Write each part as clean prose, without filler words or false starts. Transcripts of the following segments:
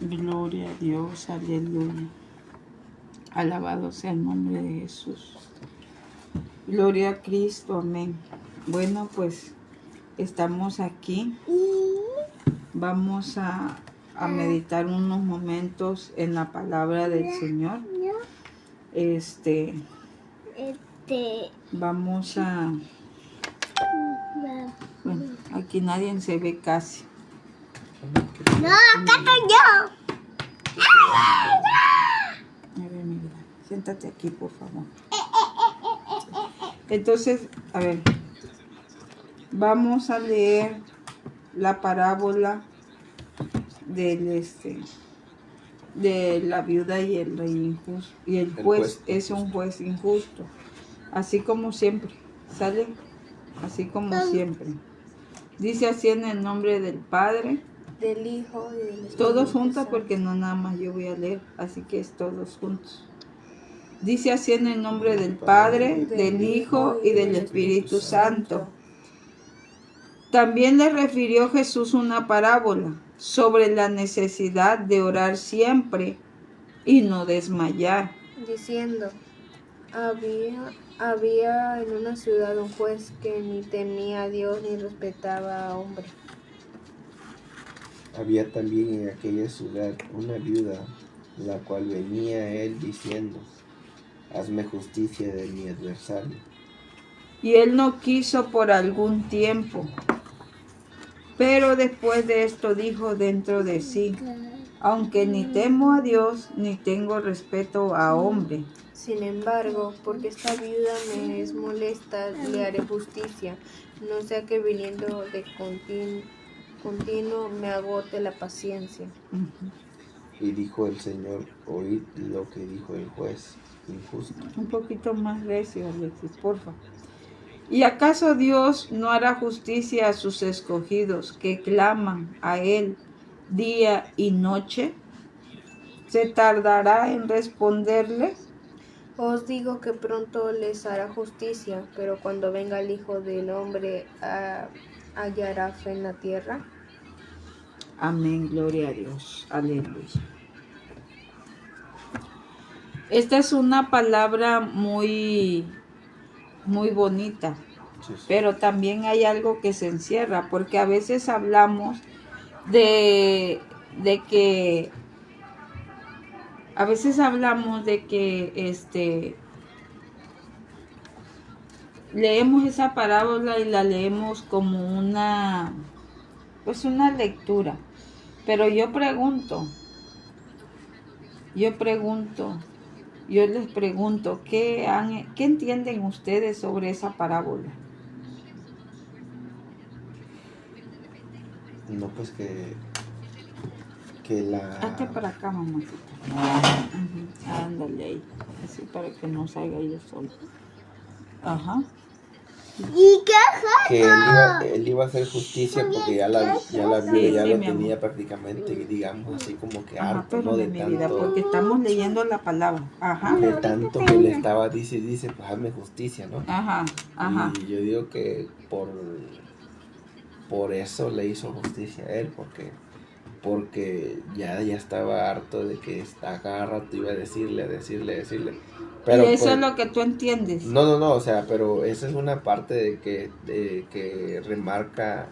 Gloria a Dios, aleluya. Alabado sea el nombre de Jesús. Gloria a Cristo, amén. Bueno, pues estamos aquí. Vamos a meditar unos momentos en la palabra del Señor. Vamos a... Bueno, aquí nadie se ve casi. No, acá estoy yo. A ver, mi vida, siéntate aquí, por favor. Entonces, a ver, vamos a leer la parábola del de la viuda y el rey injusto. Y el juez es un juez injusto. Así como siempre. ¿Sale? Así como siempre. Dice así en el nombre del Padre, del Hijo y del Espíritu todos juntos Santo. porque no nada más yo voy a leer, así que es todos juntos. Dice así en el nombre del Padre, del Hijo y del Espíritu Santo. También le refirió Jesús una parábola sobre la necesidad de orar siempre y no desmayar, Diciendo, había en una ciudad un juez que ni temía a Dios ni respetaba a hombre. Había también en aquella ciudad una viuda, la cual venía a él diciendo, hazme justicia de mi adversario. y él no quiso por algún tiempo. Pero después de esto dijo dentro de sí, aunque ni temo a Dios ni tengo respeto a hombre. Sin embargo, porque esta viuda me es molesta, le haré justicia, no sea que viniendo de continuo me agote la paciencia. Y dijo el Señor, oíd lo que dijo el juez injusto. Un poquito más recio, Alexis, porfa. ¿Y acaso Dios no hará justicia a sus escogidos que claman a Él día y noche? ¿Se tardará en responderle? Os digo que pronto les hará justicia, pero cuando venga el Hijo del Hombre, ¿hallará fe en la tierra? Amén, gloria a Dios, aleluya. Esta es una palabra muy bonita, Sí. pero también hay algo que se encierra, porque a veces hablamos de que leemos esa parábola y la leemos como una lectura. Pero yo les pregunto, ¿qué entienden ustedes sobre esa parábola? No, pues que la... Hazte para acá, mamacita. Ándale ahí, así para que no salga yo solo. Ajá. ¿Y qué que él iba a hacer justicia porque ya la viuda ya lo tenía prácticamente, digamos, así como que harto, ¿no? De mi vida, tanto, porque estamos leyendo la palabra. Ajá. de tanto que le estaba, dice, pues hazme justicia, ¿no? Ajá. Y yo digo que por eso le hizo justicia a él, porque ya estaba harto de que a cada rato iba a decirle. Pero, y eso pues, es lo que tú entiendes. No, o sea, pero esa es una parte de que remarca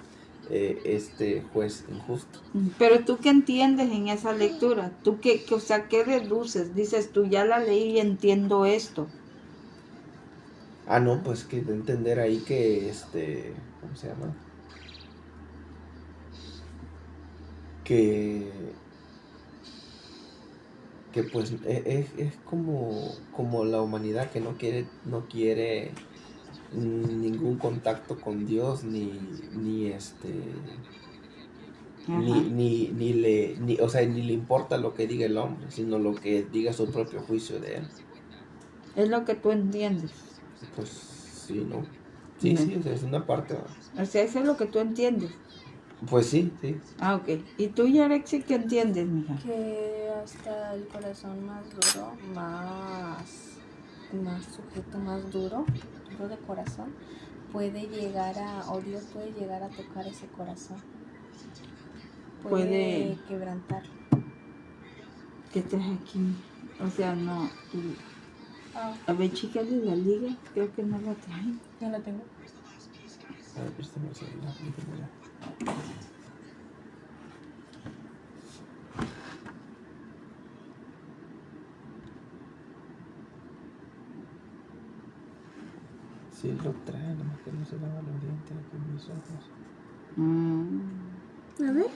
este juez injusto. Pero tú qué entiendes en esa lectura, tú qué deduces, dices tú ya la leí y entiendo esto. No, pues que de entender ahí que ¿cómo se llama? Que pues es como la humanidad que no quiere ningún contacto con Dios ni o sea, ni le importa lo que diga el hombre, sino lo que diga su propio juicio de él. Es lo que tú entiendes. Pues sí, ¿no? Sí, o sea, es una parte, ¿no? O sea, eso es lo que tú entiendes. Pues sí. Ok. ¿Y tú, Yarexi, qué entiendes, mija? Que hasta el corazón más duro, más sujeto, más duro de corazón, Dios puede llegar a tocar ese corazón. Puede quebrantar. ¿Qué traes aquí? O sea, no. Ah, A ver, chica de la liga, creo que no la traen. ya la tengo. A ver, préstame el celular. Mira. Sí lo trae, nomás que no se lava los dientes aquí en mis ojos. A ver.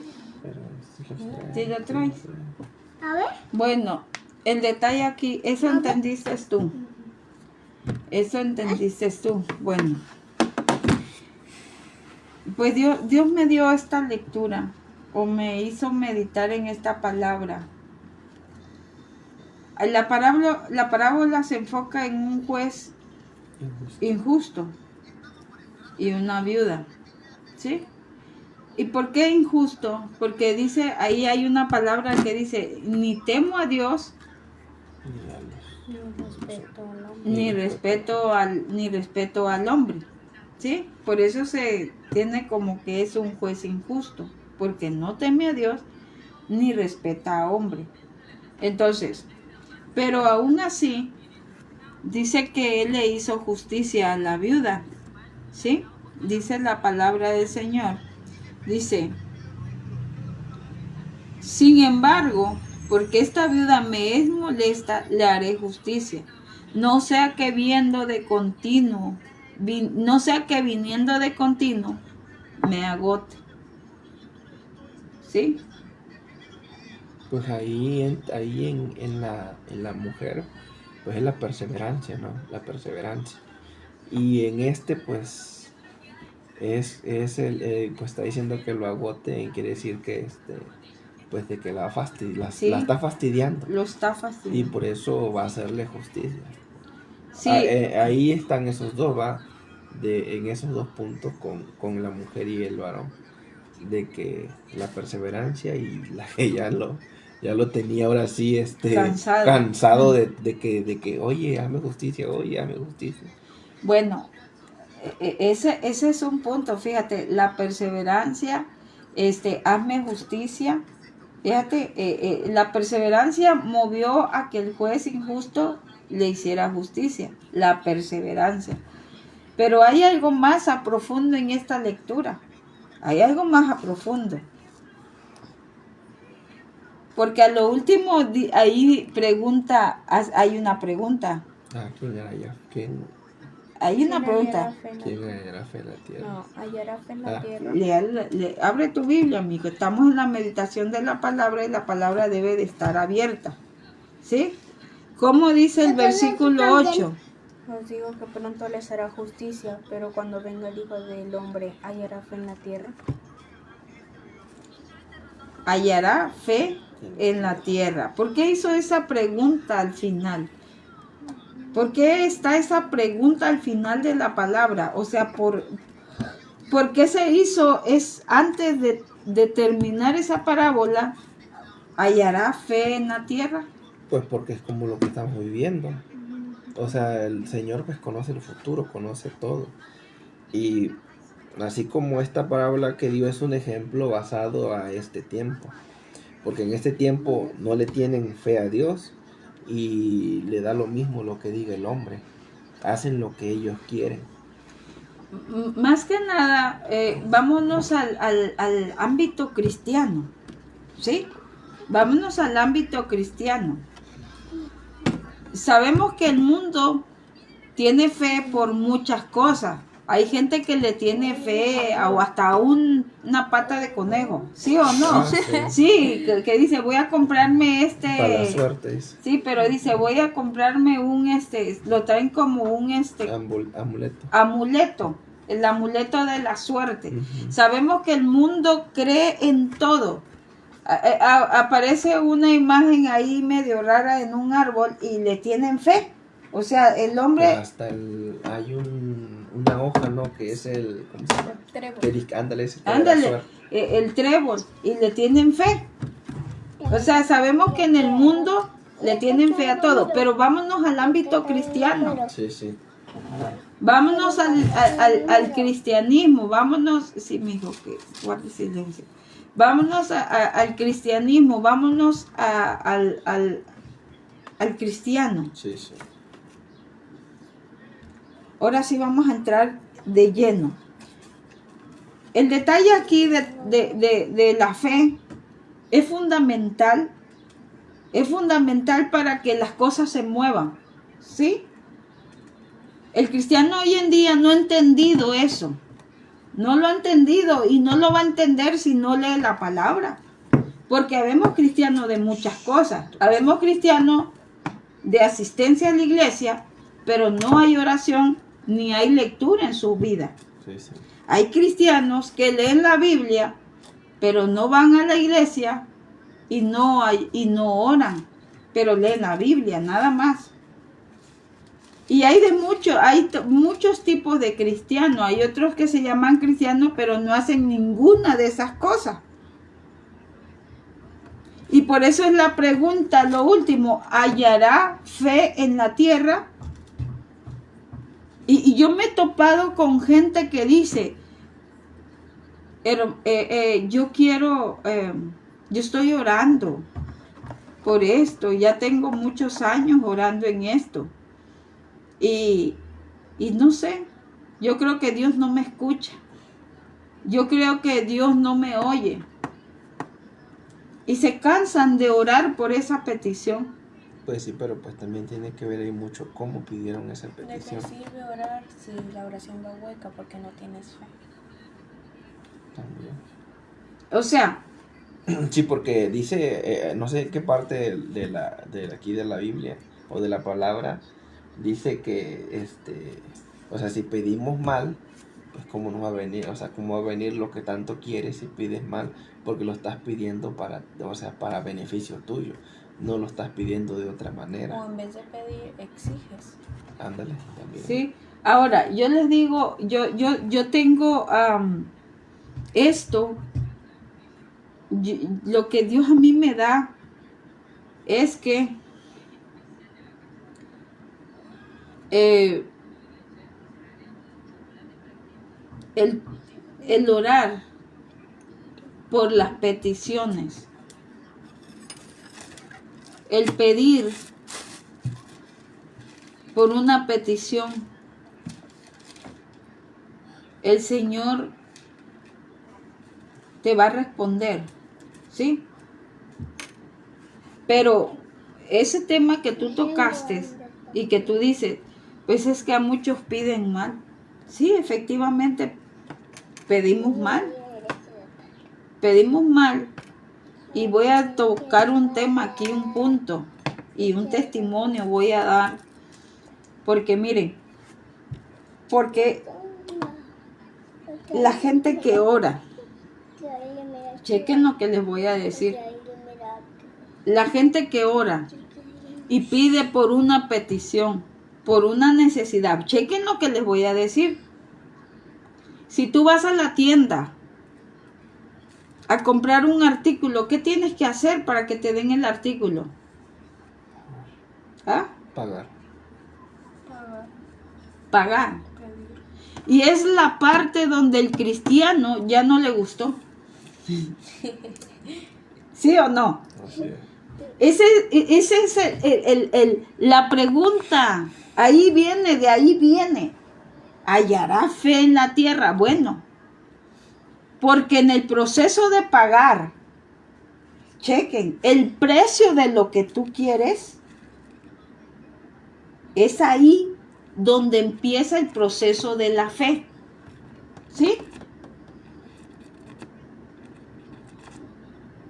Pero sí los trae. ¿Sí lo traes? Sí, sí. A ver. Bueno, el detalle aquí, eso entendiste tú. Eso entendiste tú. Bueno, pues Dios me dio esta lectura o me hizo meditar en esta palabra. La parábola se enfoca en un juez injusto y una viuda, ¿sí? ¿Y por qué injusto? Porque dice, ahí hay una palabra que dice, ni temo a Dios, ni respeto al hombre, ¿sí? Por eso se tiene como que es un juez injusto, porque no teme a Dios, ni respeta a hombre. Entonces, pero aún así, dice que él le hizo justicia a la viuda, ¿sí? Dice la palabra del Señor. Dice, sin embargo, porque esta viuda me es molesta, le haré justicia. No sea que viniendo de continuo me agote. ¿Sí? Pues ahí en la mujer, pues es la perseverancia, ¿no? La perseverancia. Y en pues es pues está diciendo que lo agote, y quiere decir que pues de que la Sí. la está fastidiando. Lo está Y fastidiando. por eso va a hacerle justicia. Sí, Ahí están esos dos, en esos dos puntos con la mujer y el varón. De que la perseverancia y ella ya lo tenía ahora sí cansado de que oye, hazme justicia. bueno, ese es un punto, fíjate, la perseverancia, hazme justicia. Fíjate, la perseverancia movió a que el juez injusto le hiciera justicia, la perseverancia. Pero hay algo más a profundo en esta lectura. Hay algo más a profundo. Porque a lo último ahí hay una pregunta. ¿Quién era ella? Hay una pregunta. ¿Quién hallará fe en la tierra? No, hallará fe en la tierra. Abre tu Biblia, amigo. Estamos en la meditación de la palabra y la palabra debe de estar abierta. ¿Sí? ¿Cómo dice el versículo 8? Os digo que pronto les hará justicia, pero cuando venga el Hijo del Hombre, ¿hallará fe en la tierra? Hallará fe en la tierra. ¿Por qué hizo esa pregunta al final? ¿Por qué está esa pregunta al final de la palabra? O sea, ¿por qué se hizo? Es antes de terminar esa parábola, ¿hallará fe en la tierra? Pues porque es como lo que estamos viviendo. O sea, el Señor pues conoce el futuro, conoce todo. Y así como esta parábola que dio es un ejemplo basado a este tiempo. Porque en este tiempo no le tienen fe a Dios y le da lo mismo lo que diga el hombre. Hacen lo que ellos quieren. Más que nada, vámonos al ámbito cristiano. ¿Sí? Vámonos al ámbito cristiano. Sabemos que el mundo tiene fe por muchas cosas. Hay gente que le tiene fe o hasta una pata de conejo, ¿sí o no? Sí, que dice, voy a comprarme Para la suerte, dice. Sí, pero dice, voy a comprarme lo traen como un amuleto, el amuleto de la suerte. Uh-huh. Sabemos que el mundo cree en todo. Aparece una imagen ahí medio rara en un árbol y le tienen fe. O sea, el hombre... Pues hasta hay una hoja, ¿no? Que es el... ¿Cómo se llama? Trébol. Ándale, el trébol. Y le tienen fe. O sea, sabemos que en el mundo le tienen fe a todo. Pero vámonos al ámbito cristiano. Sí. Vámonos al cristianismo. Vámonos... Sí, mijo, que guarde silencio. Vámonos al cristianismo, vámonos al cristiano. Sí, sí. Ahora sí vamos a entrar de lleno. El detalle aquí de la fe es fundamental para que las cosas se muevan, ¿sí? El cristiano hoy en día no ha entendido eso, no lo ha entendido y no lo va a entender si no lee la palabra, porque habemos cristianos de muchas cosas, habemos cristianos de asistencia a la iglesia, pero no hay oración ni hay lectura en su vida. Sí, sí. Hay cristianos que leen la Biblia, pero no van a la iglesia y no oran, pero leen la Biblia, nada más. Y hay muchos tipos de cristianos. Hay otros que se llaman cristianos, pero no hacen ninguna de esas cosas. Y por eso es la pregunta, lo último, ¿hallará fe en la tierra? Y yo me he topado con gente que dice, yo estoy orando por esto, ya tengo muchos años orando en esto. Y no sé, yo creo que Dios no me escucha. Yo creo que Dios no me oye. Y se cansan de orar por esa petición. Pues sí, pero pues también tiene que ver ahí mucho cómo pidieron esa ¿De petición. qué sirve orar si la oración va hueca porque no tienes fe? También. O sea, Sí, porque dice, no sé en qué parte de aquí de la Biblia o de la palabra, dice que, o sea, si pedimos mal, pues cómo no va a venir, o sea, cómo va a venir lo que tanto quieres si pides mal, porque lo estás pidiendo para, o sea, para beneficio tuyo, no lo estás pidiendo de otra O manera. en vez de pedir, exiges. Ándale, también. ¿sí? Ahora, yo les digo, yo tengo esto, lo que Dios a mí me da es que el orar por las peticiones, el pedir por una petición, el Señor te va a responder, ¿sí? Pero ese tema que tú tocaste y que tú dices, pues es que a muchos piden mal. Sí, efectivamente, pedimos mal. Pedimos mal. Y voy a tocar un tema aquí, un punto, y un testimonio voy a dar. Porque miren, porque la gente que ora, chequen lo que les voy a decir. La gente que ora y pide por una petición, por una necesidad, chequen lo que les voy a decir. Si tú vas a la tienda a comprar un artículo, ¿qué tienes que hacer para que te den el artículo? ¿Ah? Pagar. Pagar. Pedir. Y es la parte donde el cristiano ya no le gustó. ¿Sí o no? Así es. Ese es la pregunta. Ahí viene, de ahí viene. ¿Hallará fe en la tierra? Bueno, porque en el proceso de pagar, chequen, el precio de lo que tú quieres, es ahí donde empieza el proceso de la fe. ¿Sí?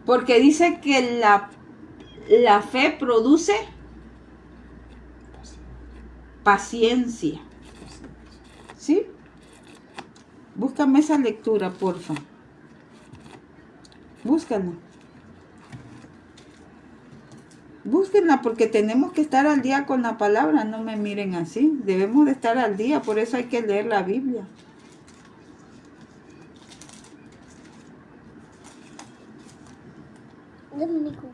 Porque dice que la fe produce paciencia. ¿Sí? Búscame esa lectura, porfa. Búscala. Búsquenla porque tenemos que estar al día con la palabra. No me miren así. Debemos de estar al día. Por eso hay que leer la Biblia. Dame mi cookie.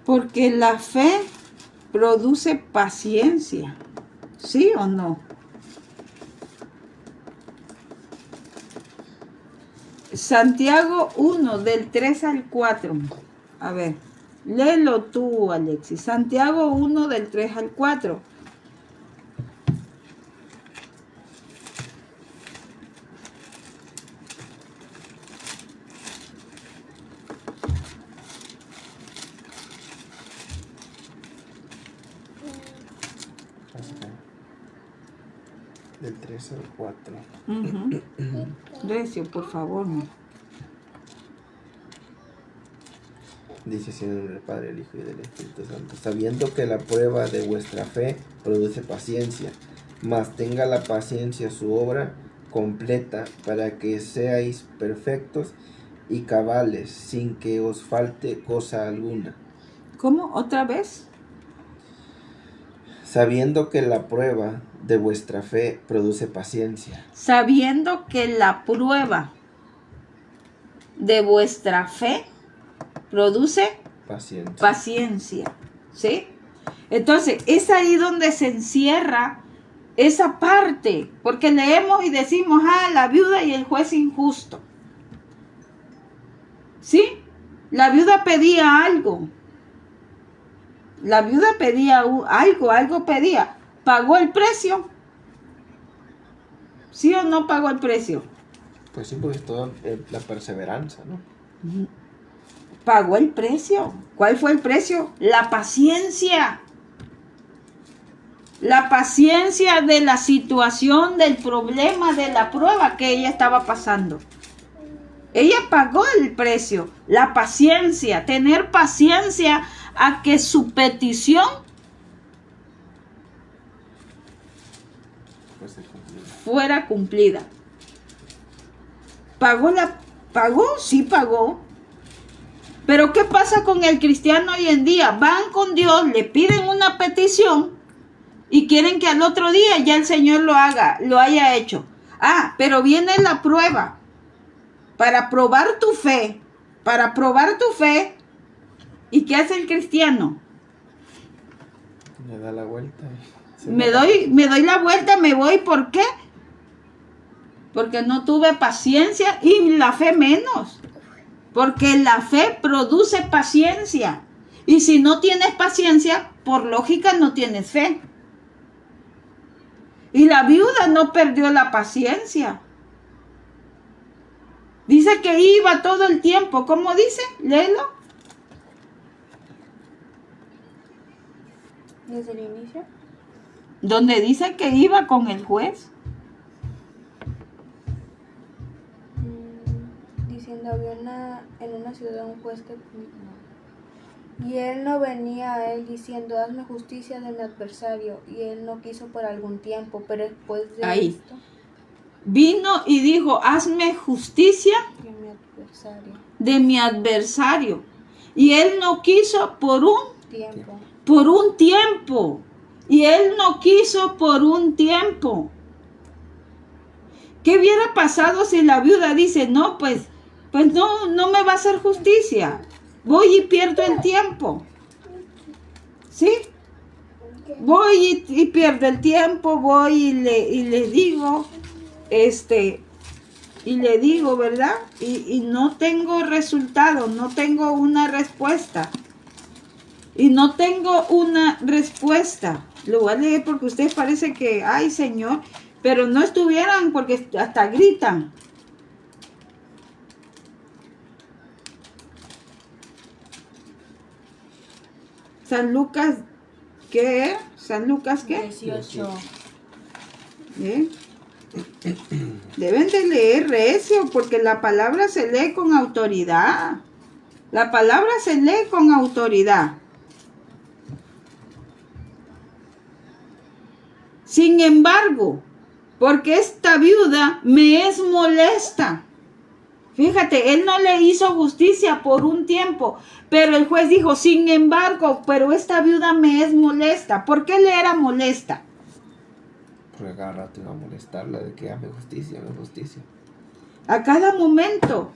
Porque la fe produce paciencia. ¿Sí o no? Santiago 1, del 3 al 4. A ver, léelo tú, Alexis. Santiago 1, del 3 al 4. Del 3 al 4. Recio, por favor. Dice así en el nombre del Padre, el Hijo y del Espíritu Santo. Sabiendo que la prueba de vuestra fe produce paciencia, mas tenga la paciencia su obra completa, para que seáis perfectos y cabales, sin que os falte cosa alguna. ¿Cómo? ¿Otra vez? Sabiendo que la prueba de vuestra fe produce paciencia. Sabiendo que la prueba de vuestra fe produce paciencia. ¿Sí? Entonces, es ahí donde se encierra esa parte, porque leemos y decimos, la viuda y el juez injusto. ¿Sí? La viuda pedía algo. La viuda pedía algo pedía. ¿Pagó el precio? ¿Sí o no pagó el precio? Pues sí, porque es toda la perseverancia, ¿no? Pagó el precio. ¿Cuál fue el precio? La paciencia. La paciencia de la situación, del problema, de la prueba que ella estaba pasando. Ella pagó el precio, la paciencia, tener paciencia a que su petición fuera cumplida. Sí pagó. Pero ¿qué pasa con el cristiano hoy en día? Van con Dios, le piden una petición y quieren que al otro día ya el Señor lo haya hecho. Pero viene la prueba para probar tu fe. ¿Y qué hace el cristiano? Le da la vuelta. Me doy la vuelta, me voy. ¿Por qué? Porque no tuve paciencia y la fe menos. Porque la fe produce paciencia. Y si no tienes paciencia, por lógica no tienes fe. Y la viuda no perdió la paciencia. Dice que iba todo el tiempo. ¿Cómo dice? Léelo. ¿Desde el inicio? Donde dice que iba con el juez. Diciendo, había en una ciudad un juez que... Y él no venía a él diciendo, hazme justicia de mi adversario. Y él no quiso por algún tiempo, pero después de esto... Vino y dijo, hazme justicia de mi adversario. Y él no quiso por un tiempo. Y él no quiso por un tiempo. ¿Qué hubiera pasado si la viuda dice, no, pues no me va a hacer justicia? Voy y pierdo el tiempo. ¿Sí? Voy y pierdo el tiempo, voy y le digo, ¿verdad? Y no tengo resultado, no tengo una respuesta. Lo voy a leer porque ustedes parece que, ay Señor, pero no estuvieran porque hasta gritan. San Lucas, ¿qué? ¿San Lucas qué? 18. Deben de leer recio porque la palabra se lee con autoridad. La palabra se lee con autoridad. Sin embargo, porque esta viuda me es molesta. Fíjate, él no le hizo justicia por un tiempo, pero el juez dijo, sin embargo, pero esta viuda me es molesta. ¿Por qué le era molesta? Porque cada rato iba a molestarla de que hazme justicia. A cada momento.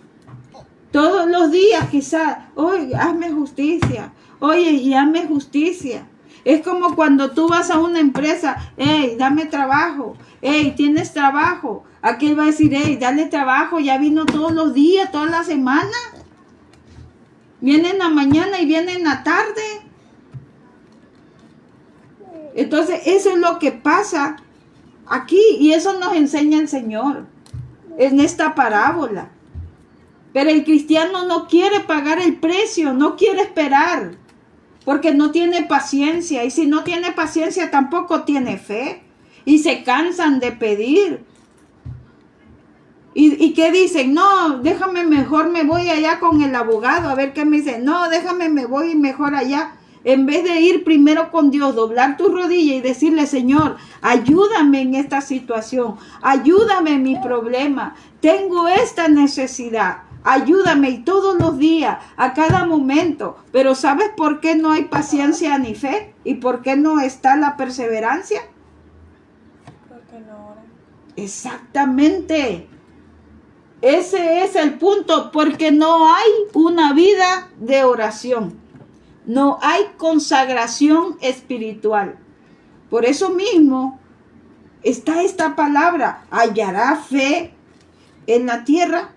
Todos los días quizás, oye, hazme justicia, oye, y hazme justicia. Es como cuando tú vas a una empresa, hey, dame trabajo, hey, tienes trabajo. Aquel va a decir, hey, dale trabajo, ya vino todos los días, toda la semana. Viene en la mañana y viene en la tarde. Entonces, eso es lo que pasa aquí, y eso nos enseña el Señor en esta parábola. Pero el cristiano no quiere pagar el precio, no quiere esperar, porque no tiene paciencia, y si no tiene paciencia tampoco tiene fe, y se cansan de pedir. ¿Y qué dicen? No, déjame mejor, me voy allá con el abogado a ver qué me dice. No, déjame, me voy mejor allá. En vez de ir primero con Dios, doblar tu rodilla y decirle, Señor, ayúdame en esta situación, ayúdame en mi problema, tengo esta necesidad, ayúdame, y todos los días, a cada momento. Pero ¿sabes por qué no hay paciencia ni fe? ¿Y por qué no está la perseverancia? Porque no oran. Exactamente. Ese es el punto, porque no hay una vida de oración. No hay consagración espiritual. Por eso mismo está esta palabra, hallará fe en la tierra.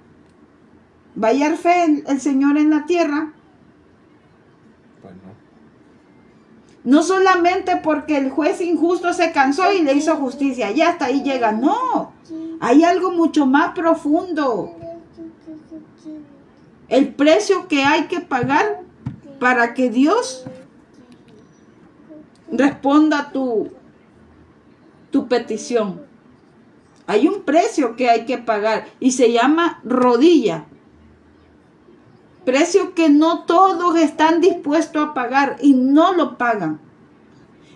¿Va a hallar fe el Señor en la tierra? Pues no. No solamente porque el juez injusto se cansó y le hizo justicia, ya hasta ahí llega. No, hay algo mucho más profundo. El precio que hay que pagar para que Dios responda tu petición. Hay un precio que hay que pagar y se llama rodilla. Precio que no todos están dispuestos a pagar y no lo pagan.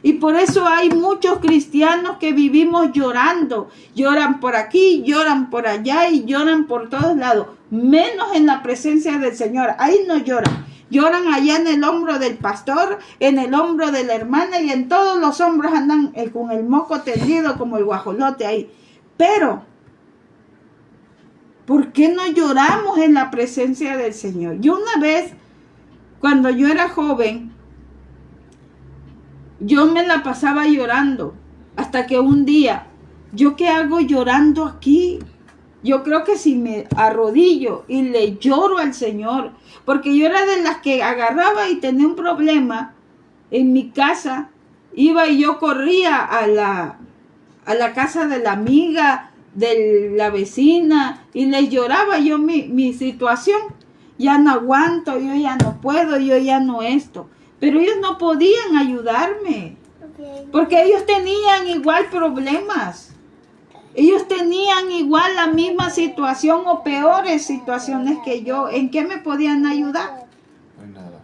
Y por eso hay muchos cristianos que vivimos llorando. Lloran por aquí, lloran por allá y lloran por todos lados. Menos en la presencia del Señor. Ahí no lloran. Lloran allá en el hombro del pastor, en el hombro de la hermana, y en todos los hombros andan con el moco tendido como el guajolote ahí. Pero, ¿por qué no lloramos en la presencia del Señor? Yo una vez, cuando yo era joven, yo me la pasaba llorando, hasta que un día, ¿yo qué hago llorando aquí? Yo creo que si me arrodillo y le lloro al Señor, porque yo era de las que agarraba y tenía un problema en mi casa, iba y yo corría a la casa de la amiga, de la vecina, y les lloraba yo mi situación. Ya no aguanto, yo ya no puedo, yo ya no esto. Pero ellos no podían ayudarme, porque ellos tenían igual problemas. Ellos tenían igual la misma situación o peores situaciones que yo. ¿En qué me podían ayudar? No hay nada.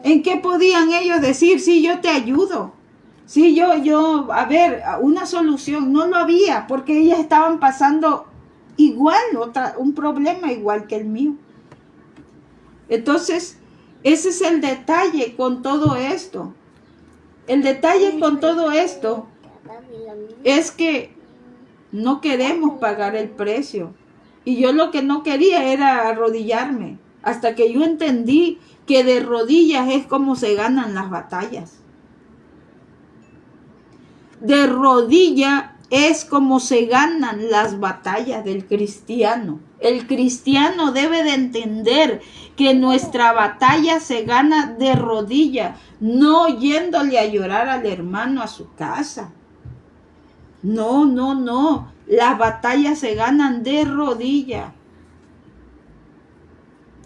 ¿En qué podían ellos decir, sí, yo te ayudo? Sí, yo, a ver, una solución. No lo había, porque ellas estaban pasando igual, un problema igual que el mío. Entonces, ese es el detalle con todo esto. El detalle con todo esto es que no queremos pagar el precio. Y yo lo que no quería era arrodillarme, hasta que yo entendí que de rodillas es como se ganan las batallas. De rodilla es como se ganan las batallas del cristiano. El cristiano debe de entender que nuestra batalla se gana de rodilla, no yéndole a llorar al hermano a su casa. No, no, no. Las batallas se ganan de rodilla.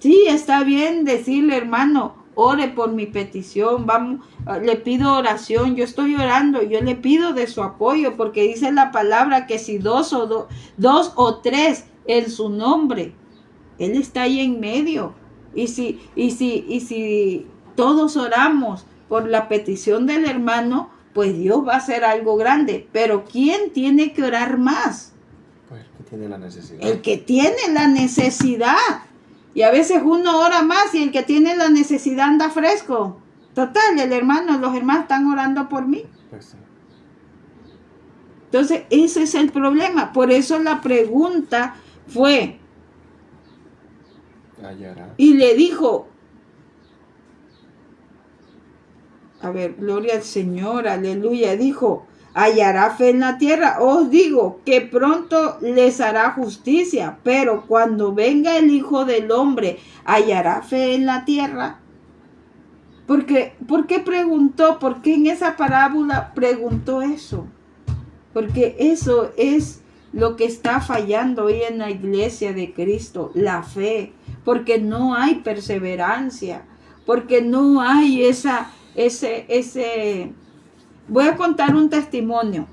Sí, está bien decirle, hermano, ore por mi petición, vamos, le pido oración, yo estoy orando, yo le pido de su apoyo, porque dice la palabra que si dos o tres en su nombre, Él está ahí en medio. Y si todos oramos por la petición del hermano, pues Dios va a hacer algo grande. Pero ¿quién tiene que orar más? Pues el que tiene la necesidad. El que tiene la necesidad. Y a veces uno ora más y el que tiene la necesidad anda fresco. Total, los hermanos están orando por mí. Pues sí. Entonces, ese es el problema. Por eso la pregunta fue, hallará. Y le dijo, a ver, gloria al Señor, aleluya, dijo, hallará fe en la tierra. Os digo que pronto les hará justicia, pero cuando venga el Hijo del Hombre, hallará fe en la tierra. ¿Por qué preguntó? ¿Por qué en esa parábola preguntó eso? Porque eso es lo que está fallando hoy en la iglesia de Cristo, la fe, porque no hay perseverancia, porque no hay ese. Voy a contar un testimonio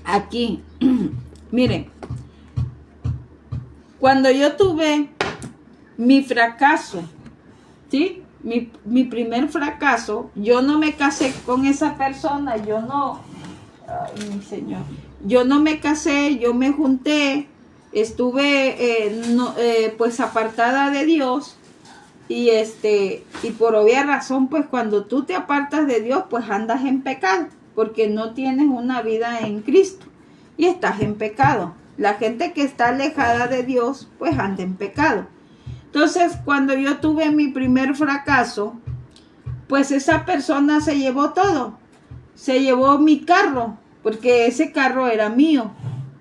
aquí. Miren, cuando yo tuve mi fracaso, ¿sí? Mi primer fracaso, yo no me casé con esa persona, ay, mi Señor, yo no me casé, yo me junté, estuve pues apartada de Dios y por obvia razón, pues cuando tú te apartas de Dios, pues andas en pecado, porque no tienes una vida en Cristo y estás en pecado. La gente que está alejada de Dios, pues anda en pecado. Entonces, cuando yo tuve mi primer fracaso, pues esa persona se llevó todo. Se llevó mi carro, porque ese carro era mío.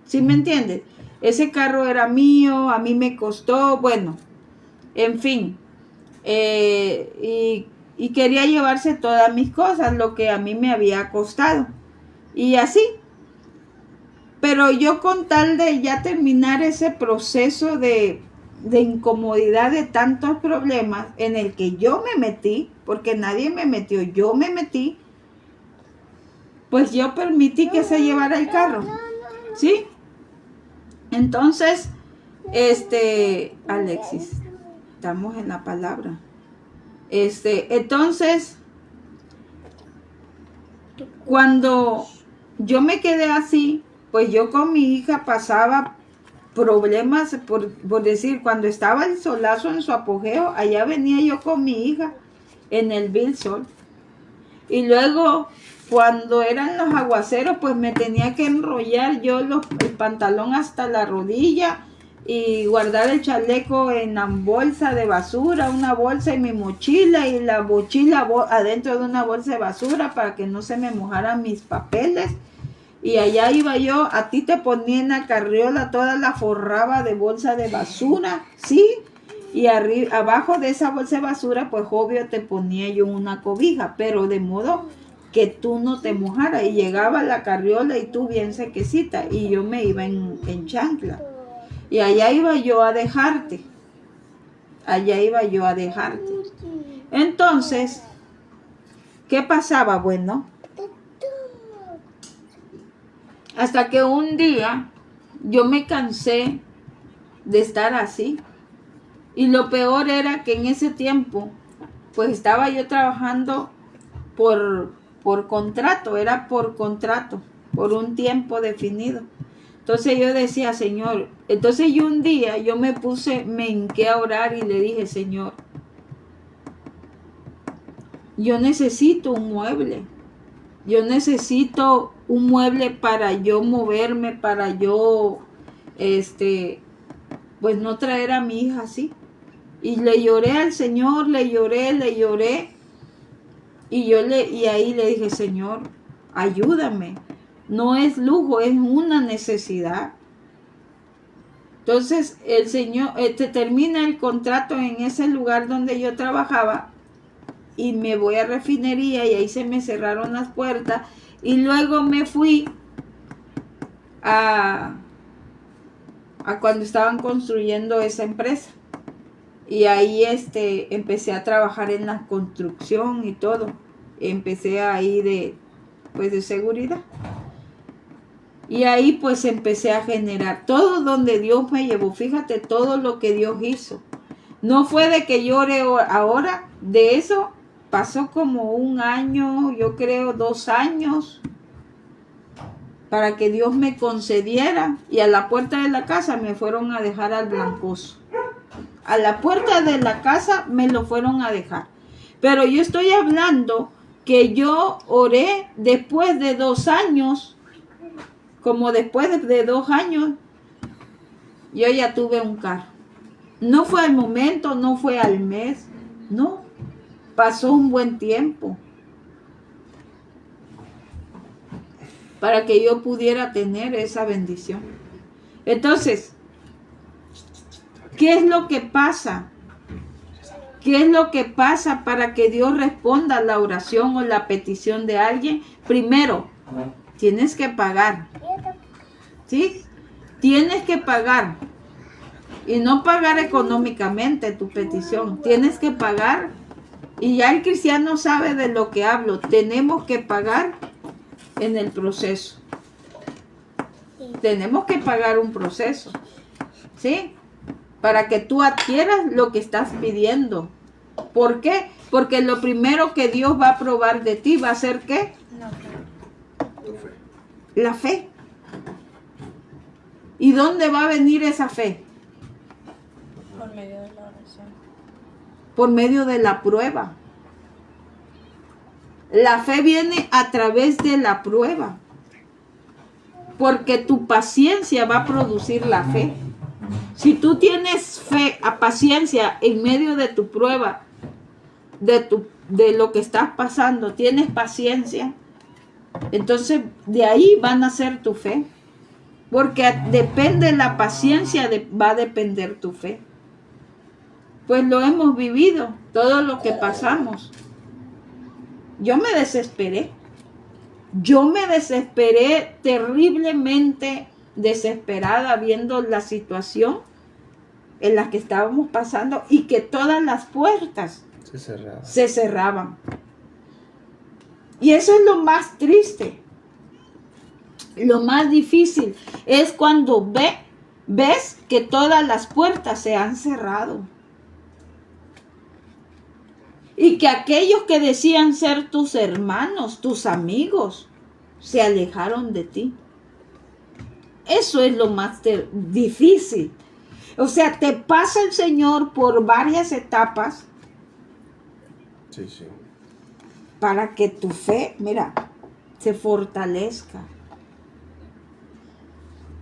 ¿Sí me entiendes? Ese carro era mío, a mí me costó, bueno, en fin. Y quería llevarse todas mis cosas, lo que a mí me había costado. Y así. Pero yo con tal de ya terminar ese proceso de incomodidad, de tantos problemas en el que yo me metí, porque nadie me metió, yo me metí, pues yo permití que se llevara el carro, ¿sí? Entonces, Alexis, estamos en la palabra. Entonces, cuando yo me quedé así, pues yo con mi hija pasaba problemas, por decir, cuando estaba el solazo en su apogeo, allá venía yo con mi hija en el Vil Sol. Y luego, cuando eran los aguaceros, pues me tenía que enrollar yo el pantalón hasta la rodilla y guardar el chaleco en la bolsa de basura, una bolsa en mi mochila y la mochila adentro de una bolsa de basura para que no se me mojaran mis papeles. Y allá iba yo, a ti te ponía en la carriola, toda la forraba de bolsa de basura, ¿sí? Y abajo de esa bolsa de basura, pues obvio te ponía yo una cobija, pero de modo que tú no te mojaras. Y llegaba la carriola y tú bien sequecita, y yo me iba en chancla. Y allá iba yo a dejarte. Allá iba yo a dejarte. Entonces, ¿qué pasaba? Bueno, hasta que un día yo me cansé de estar así. Y lo peor era que en ese tiempo, pues estaba yo trabajando por contrato, era por contrato, por un tiempo definido. Entonces yo decía, Señor, entonces yo un día me hinqué a orar y le dije, Señor, yo necesito un mueble. Yo necesito un mueble para yo moverme, para yo, pues no traer a mi hija así. Y le lloré al Señor, le lloré. Y ahí le dije, Señor, ayúdame. No es lujo, es una necesidad. Entonces el Señor, termina el contrato en ese lugar donde yo trabajaba. Y me voy a refinería y ahí se me cerraron las puertas. Y luego me fui a cuando estaban construyendo esa empresa. Y ahí empecé a trabajar en la construcción y todo. Empecé ahí de seguridad. Y ahí pues empecé a generar todo donde Dios me llevó. Fíjate todo lo que Dios hizo. No fue de que llore ahora, de eso pasó como un año, yo creo 2 años, para que Dios me concediera. Y a la puerta de la casa me fueron a dejar al Blancoso. A la puerta de la casa me lo fueron a dejar. Pero yo estoy hablando que yo oré después de 2 años, como después de 2 años, yo ya tuve un carro. No fue al momento, no fue al mes, no. Pasó un buen tiempo para que yo pudiera tener esa bendición. Entonces, ¿qué es lo que pasa? ¿Qué es lo que pasa para que Dios responda a la oración o la petición de alguien? Primero, tienes que pagar. ¿Sí? Tienes que pagar. Y no pagar económicamente tu petición. Tienes que pagar. Y ya el cristiano sabe de lo que hablo. Tenemos que pagar en el proceso. Tenemos que pagar un proceso. ¿Sí? Para que tú adquieras lo que estás pidiendo. ¿Por qué? Porque lo primero que Dios va a probar de ti va a ser ¿qué? Tu fe. La fe. ¿Y dónde va a venir esa fe? Por medio de la oración. Por medio de la prueba. La fe viene a través de la prueba. Porque tu paciencia va a producir la fe. Si tú tienes fe, a paciencia en medio de tu prueba, de lo que estás pasando, tienes paciencia, entonces de ahí va a nacer tu fe. Porque depende la paciencia, va a depender tu fe. Pues lo hemos vivido, todo lo que pasamos. Yo me desesperé. Yo me desesperé terriblemente desesperada viendo la situación en la que estábamos pasando y que todas las puertas se cerraban. Y eso es lo más triste. Lo más difícil es cuando ves que todas las puertas se han cerrado. Y que aquellos que decían ser tus hermanos, tus amigos, se alejaron de ti. Eso es lo más difícil. O sea, te pasa el Señor por varias etapas. Sí, sí. Para que tu fe, mira, se fortalezca.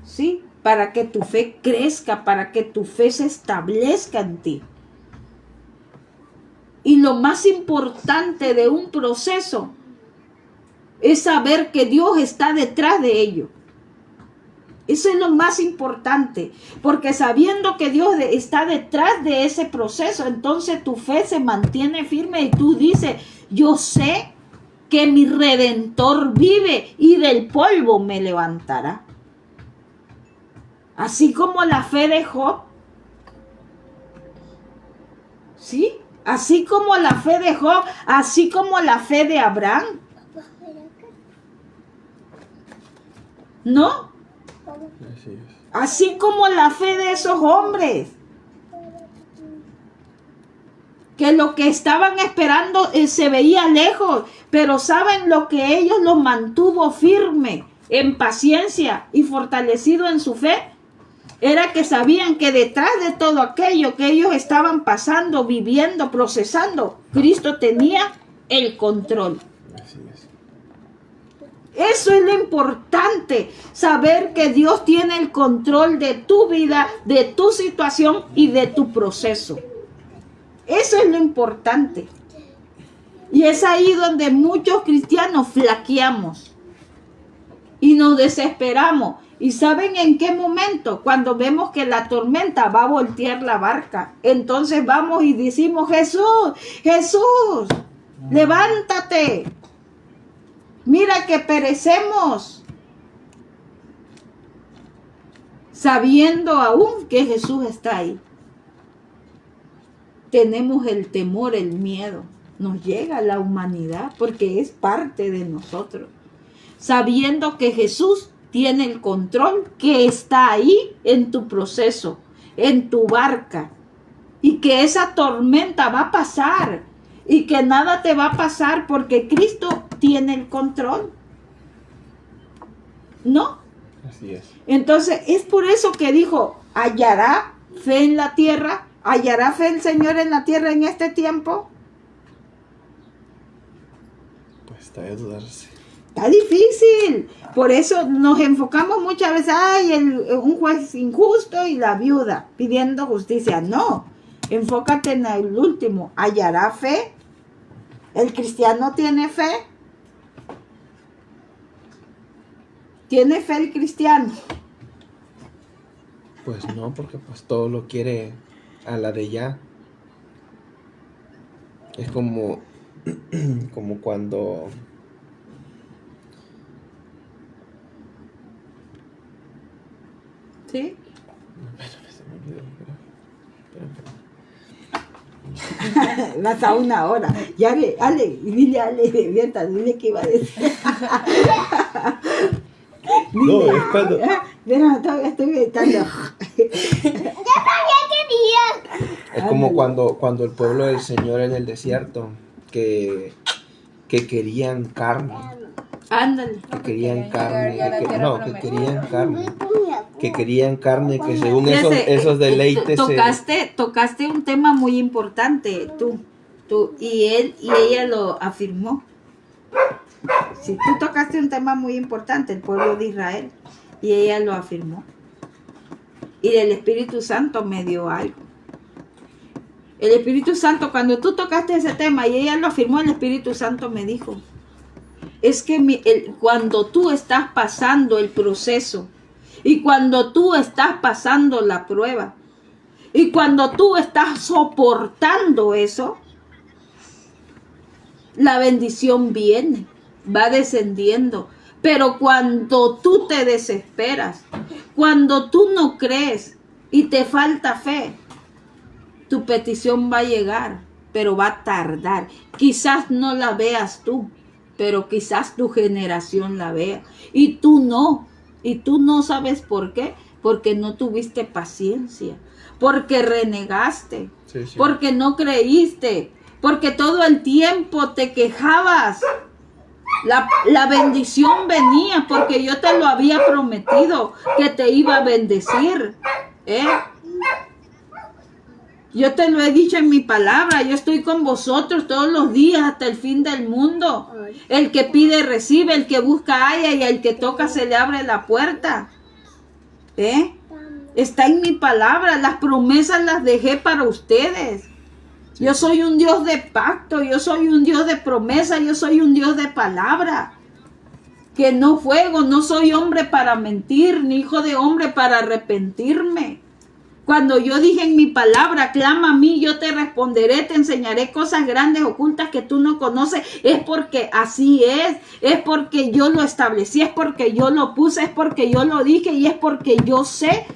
¿Sí? Para que tu fe crezca, para que tu fe se establezca en ti. Y lo más importante de un proceso es saber que Dios está detrás de ello. Eso es lo más importante, porque sabiendo que Dios está detrás de ese proceso, entonces tu fe se mantiene firme y tú dices, yo sé que mi Redentor vive y del polvo me levantará. Así como la fe de Job, ¿sí? Así como la fe de Job, así como la fe de Abraham. ¿No? Así es. Así como la fe de esos hombres. Que lo que estaban esperando se veía lejos. Pero ¿saben lo que ellos los mantuvo firme, en paciencia y fortalecido en su fe? Era que sabían que detrás de todo aquello que ellos estaban pasando, viviendo, procesando, Cristo tenía el control. Así es. Eso es lo importante, saber que Dios tiene el control de tu vida, de tu situación y de tu proceso. Eso es lo importante. Y es ahí donde muchos cristianos flaqueamos y nos desesperamos. ¿Y saben en qué momento? Cuando vemos que la tormenta va a voltear la barca. Entonces vamos y decimos, Jesús, Jesús, levántate. Mira que perecemos. Sabiendo aún que Jesús está ahí. Tenemos el temor, el miedo. Nos llega a la humanidad porque es parte de nosotros. Sabiendo que Jesús tiene el control, que está ahí en tu proceso, en tu barca. Y que esa tormenta va a pasar. Y que nada te va a pasar porque Cristo tiene el control. ¿No? Así es. Entonces, es por eso que dijo, ¿hallará fe en la tierra? ¿Hallará fe el Señor en la tierra en este tiempo? Pues está de dudarse. Está difícil. Por eso nos enfocamos muchas veces, un juez injusto y la viuda pidiendo justicia. No, enfócate en el último. ¿Hallará fe? ¿El cristiano tiene fe? ¿Tiene fe el cristiano? Pues no, porque pues todo lo quiere a la de ya. Es como cuando ¿Sí? Vas a 1 hora. Ya ve, Ale, dile a Ale, dile que iba a decir. no, es cuando Mira, todavía estoy meditando. es como cuando el pueblo del Señor en el desierto que querían carne. Ándale. Que querían carne, que querían carne, que según Fíjate, esos deleites tocaste un tema muy importante, tú y ella lo afirmó. Si tú tocaste un tema muy importante, el pueblo de Israel, y ella lo afirmó. Y el Espíritu Santo me dio algo. El Espíritu Santo, cuando tú tocaste ese tema y ella lo afirmó, el Espíritu Santo me dijo, es que cuando tú estás pasando el proceso y cuando tú estás pasando la prueba y cuando tú estás soportando eso, la bendición viene, va descendiendo. Pero cuando tú te desesperas, cuando tú no crees y te falta fe, tu petición va a llegar, pero va a tardar. Quizás no la veas tú, pero quizás tu generación la vea. Y tú no. Y tú no sabes por qué. Porque no tuviste paciencia. Porque renegaste. Sí. Porque no creíste. Porque todo el tiempo te quejabas. La bendición venía porque yo te lo había prometido que te iba a bendecir. Yo te lo he dicho en mi palabra, yo estoy con vosotros todos los días hasta el fin del mundo. El que pide recibe, el que busca halla y al que toca se le abre la puerta. Está en mi palabra, las promesas las dejé para ustedes. Yo soy un Dios de pacto, yo soy un Dios de promesa, yo soy un Dios de palabra. Que no juego, no soy hombre para mentir, ni hijo de hombre para arrepentirme. Cuando yo dije en mi palabra, clama a mí, yo te responderé, te enseñaré cosas grandes, ocultas que tú no conoces. Es porque así es porque yo lo establecí, es porque yo lo puse, es porque yo lo dije y es porque yo sé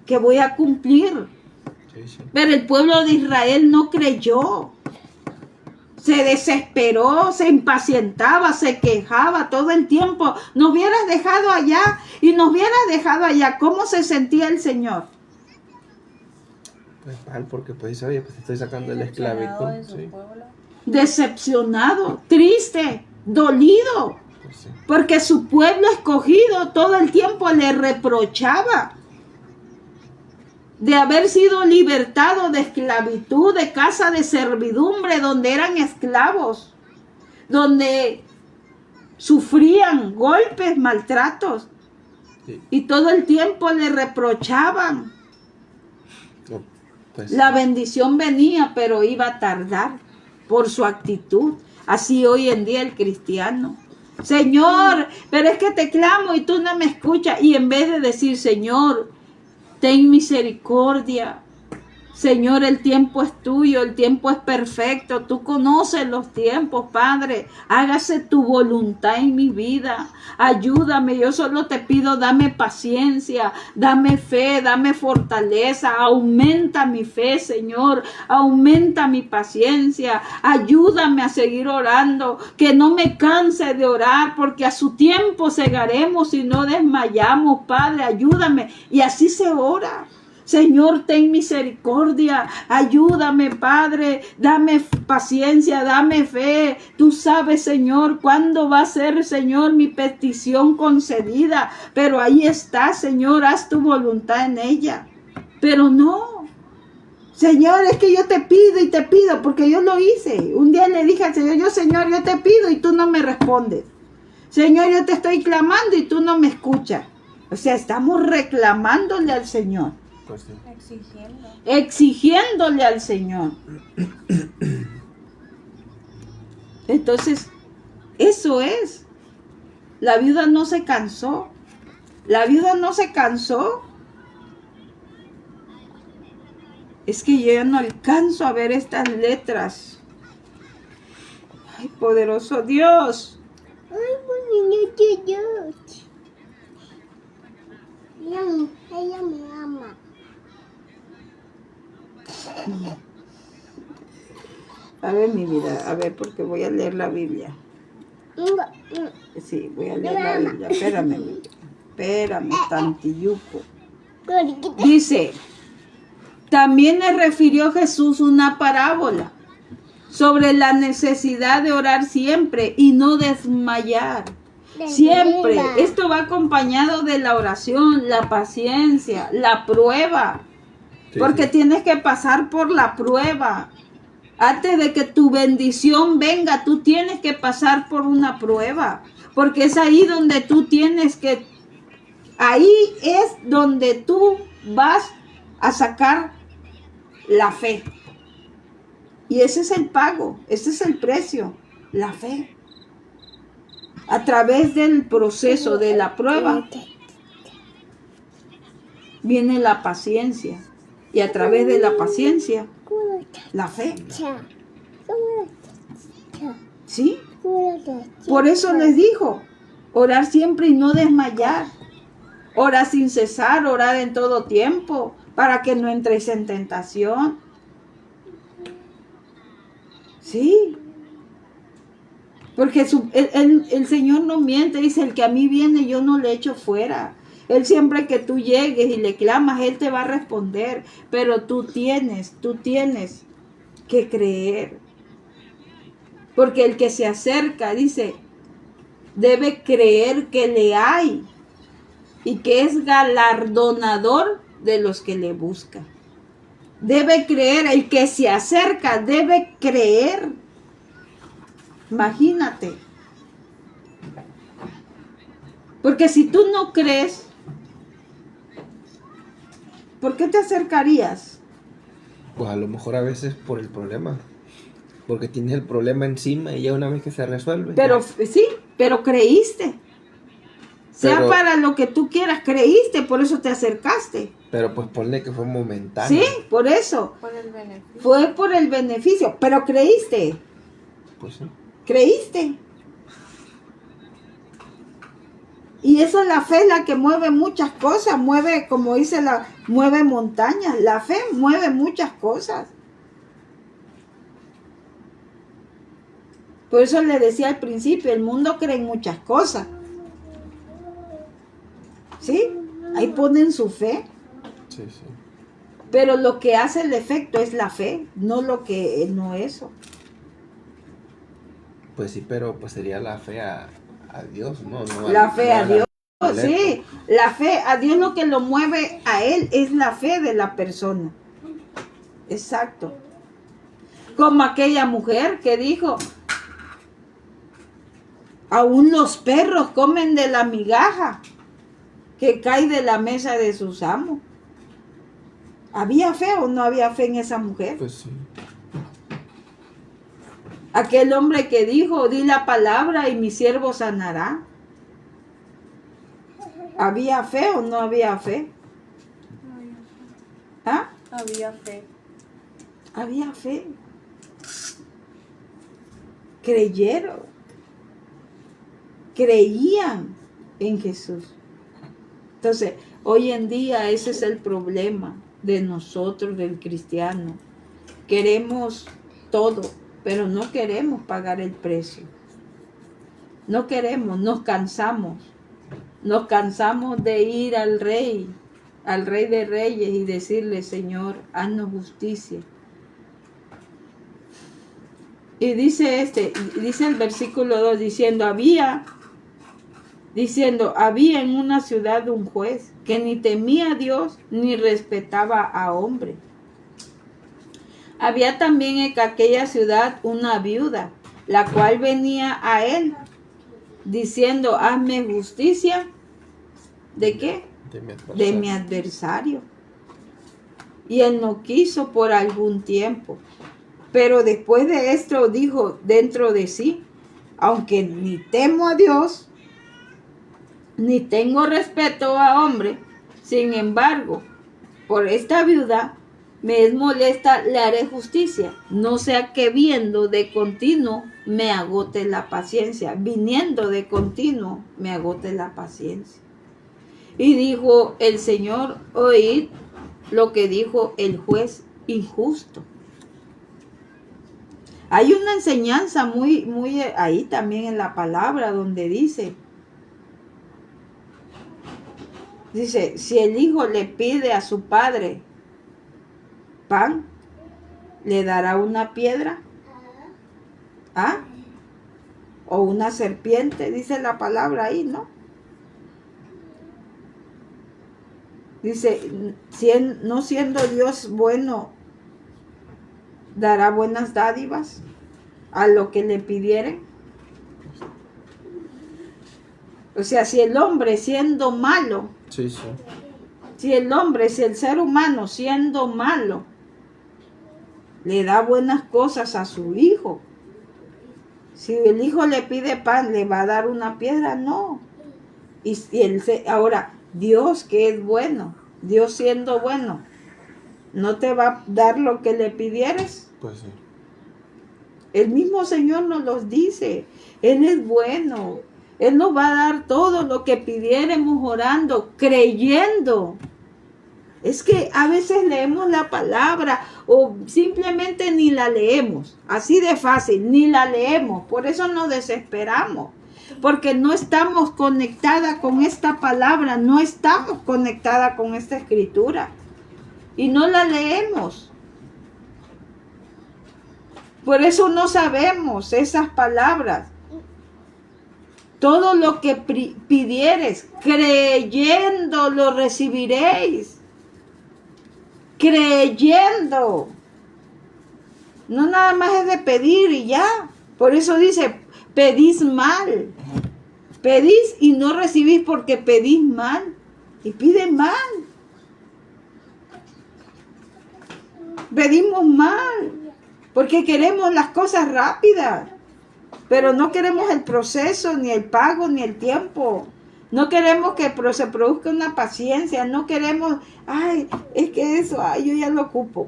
que voy a cumplir. Sí. Pero el pueblo de Israel no creyó. Se desesperó, se impacientaba, se quejaba todo el tiempo. Nos hubieras dejado allá y nos hubieras dejado allá. ¿Cómo se sentía el Señor? Pues mal, porque pues dice, oye, pues te estoy sacando de la esclavitud. Sí. Decepcionado, triste, dolido. Pues sí. Porque su pueblo escogido todo el tiempo le reprochaba de haber sido libertado de esclavitud, de casa de servidumbre, donde eran esclavos, donde sufrían golpes, maltratos. Sí. Y todo el tiempo le reprochaban. No, pues, La bendición venía, pero iba a tardar por su actitud. Así hoy en día el cristiano. Señor, pero es que te clamo y tú no me escuchas. Y en vez de decir, Señor, ten misericordia. Señor, el tiempo es tuyo, el tiempo es perfecto. Tú conoces los tiempos, Padre. Hágase tu voluntad en mi vida. Ayúdame, yo solo te pido, dame paciencia, dame fe, dame fortaleza. Aumenta mi fe, Señor. Aumenta mi paciencia. Ayúdame a seguir orando. Que no me canse de orar, porque a su tiempo segaremos y no desmayamos, Padre. Ayúdame. Y así se ora. Señor, ten misericordia, ayúdame, Padre, dame paciencia, dame fe. Tú sabes, Señor, cuándo va a ser, Señor, mi petición concedida. Pero ahí está, Señor, haz tu voluntad en ella. Pero no, Señor, es que yo te pido y te pido, porque yo lo hice. Un día le dije al Señor, Señor, yo te pido y tú no me respondes. Señor, yo te estoy clamando y tú no me escuchas. O sea, estamos reclamándole al Señor. Pues sí. Exigiendo. Exigiéndole al Señor. Entonces, eso es. La viuda no se cansó. La viuda no se cansó. Es que yo ya no alcanzo a ver estas letras. Ay, poderoso Dios. Ay, bonito Dios. Ella me ama. A ver, mi vida, a ver, porque voy a leer la Biblia. Sí, voy a leer la Biblia. Espérame, mi vida. Espérame, tantiyuco. Dice, también le refirió Jesús una parábola sobre la necesidad de orar siempre y no desmayar. Siempre. Esto va acompañado de la oración, la paciencia, la prueba. Sí, Porque sí. tienes que pasar por la prueba. Antes de que tu bendición venga, tú tienes que pasar por una prueba. Porque es ahí donde tú tienes que... Ahí es donde tú vas a sacar la fe. Y ese es el pago, ese es el precio, la fe. A través del proceso de la prueba viene la paciencia. Y a través de la paciencia, la fe. ¿Sí? Por eso les dijo, orar siempre y no desmayar. Orar sin cesar, orar en todo tiempo, para que no entres en tentación. Sí. Porque el Señor no miente, dice, el que a mí viene yo no le echo fuera. Él siempre que tú llegues y le clamas, Él te va a responder. Pero tú tienes que creer. Porque el que se acerca, dice, debe creer que le hay y que es galardonador de los que le buscan. Debe creer, el que se acerca debe creer. Imagínate. Porque si tú no crees, ¿por qué te acercarías? Pues a lo mejor a veces por el problema. Porque tienes el problema encima y ya una vez que se resuelve. Pero ya. sí, pero creíste. Sea Pero- para lo que tú quieras, creíste, por eso te acercaste. Pero pues ponle que fue momentáneo. Sí, por eso. Por el beneficio. Fue por el beneficio, pero creíste. Pues sí. Creíste. Y esa es la fe la que mueve muchas cosas, mueve, como dice, mueve montañas. La fe mueve muchas cosas. Por eso le decía al principio, el mundo cree en muchas cosas. ¿Sí? Ahí ponen su fe. Sí, sí. Pero lo que hace el efecto es la fe, no lo que no eso. Pues sí, pero pues sería la fe a Dios, ¿no? No La fe a Dios. amuleto. Sí, la fe a Dios, lo que lo mueve a Él es la fe de la persona. Exacto. Como aquella mujer que dijo, aún los perros comen de la migaja que cae de la mesa de sus amos. ¿Había fe o no había fe en esa mujer? Pues sí. Aquel hombre que dijo, di la palabra y mi siervo sanará. ¿Había fe o no había fe? ¿Ah? Había fe. Había fe. Creyeron. Creían en Jesús. Entonces, hoy en día ese es el problema de nosotros, del cristiano. Queremos todo, pero no queremos pagar el precio. No queremos, nos cansamos. Nos cansamos de ir al Rey de Reyes y decirle, Señor, haznos justicia. Y dice el versículo 2, diciendo, había en una ciudad un juez que ni temía a Dios ni respetaba a hombre. Había también en aquella ciudad una viuda, la cual venía a él diciendo, hazme justicia. ¿De qué? De De mi adversario. Y él no quiso por algún tiempo. Pero después de esto dijo dentro de sí, aunque ni temo a Dios, ni tengo respeto a hombre, sin embargo, por esta viuda me es molesta, le haré justicia, no sea que viendo de continuo me agote la paciencia, viniendo de continuo me agote la paciencia. Y dijo el Señor, oíd lo que dijo el juez injusto. Hay una enseñanza muy ahí también en la palabra donde dice, si el hijo le pide a su padre pan, ¿le dará una piedra? ¿Ah? O una serpiente, dice la palabra ahí, ¿no? Dice, no siendo Dios bueno, dará buenas dádivas a lo que le pidieren. O sea, si el hombre siendo malo, Sí. si el ser humano siendo malo, le da buenas cosas a su hijo, si el hijo le pide pan, ¿le va a dar una piedra? No. Ahora, Dios que es bueno, Dios siendo bueno, ¿no te va a dar lo que le pidieres? Pues sí. El mismo Señor nos los dice. Él es bueno. Él nos va a dar todo lo que pidiéramos orando, creyendo. Es que a veces leemos la palabra o simplemente ni la leemos. Así de fácil, ni la leemos. Por eso nos desesperamos. Porque no estamos conectadas con esta palabra, no estamos conectadas con esta escritura. Y no la leemos. Por eso no sabemos esas palabras. Todo lo que pidieres, creyendo lo recibiréis. Creyendo. No nada más es de pedir y ya. Por eso dice, pedís mal. Pedís y no recibís porque pedís mal. Y pide mal. Pedimos mal. Porque queremos las cosas rápidas. Pero no queremos el proceso, ni el pago, ni el tiempo. No queremos que se produzca una paciencia. No queremos, es que eso, yo ya lo ocupo.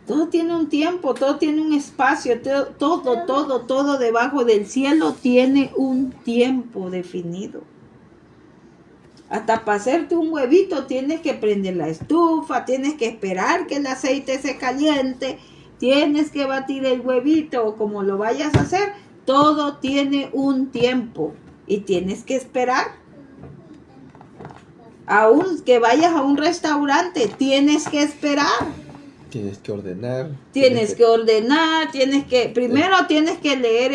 Todo tiene un tiempo, todo tiene un espacio, todo debajo del cielo tiene un tiempo definido. Hasta para hacerte un huevito tienes que prender la estufa, tienes que esperar que el aceite se caliente, tienes que batir el huevito o como lo vayas a hacer, todo tiene un tiempo y tienes que esperar. Aún que vayas a un restaurante, tienes que esperar. Tienes que ordenar. Primero tienes que leer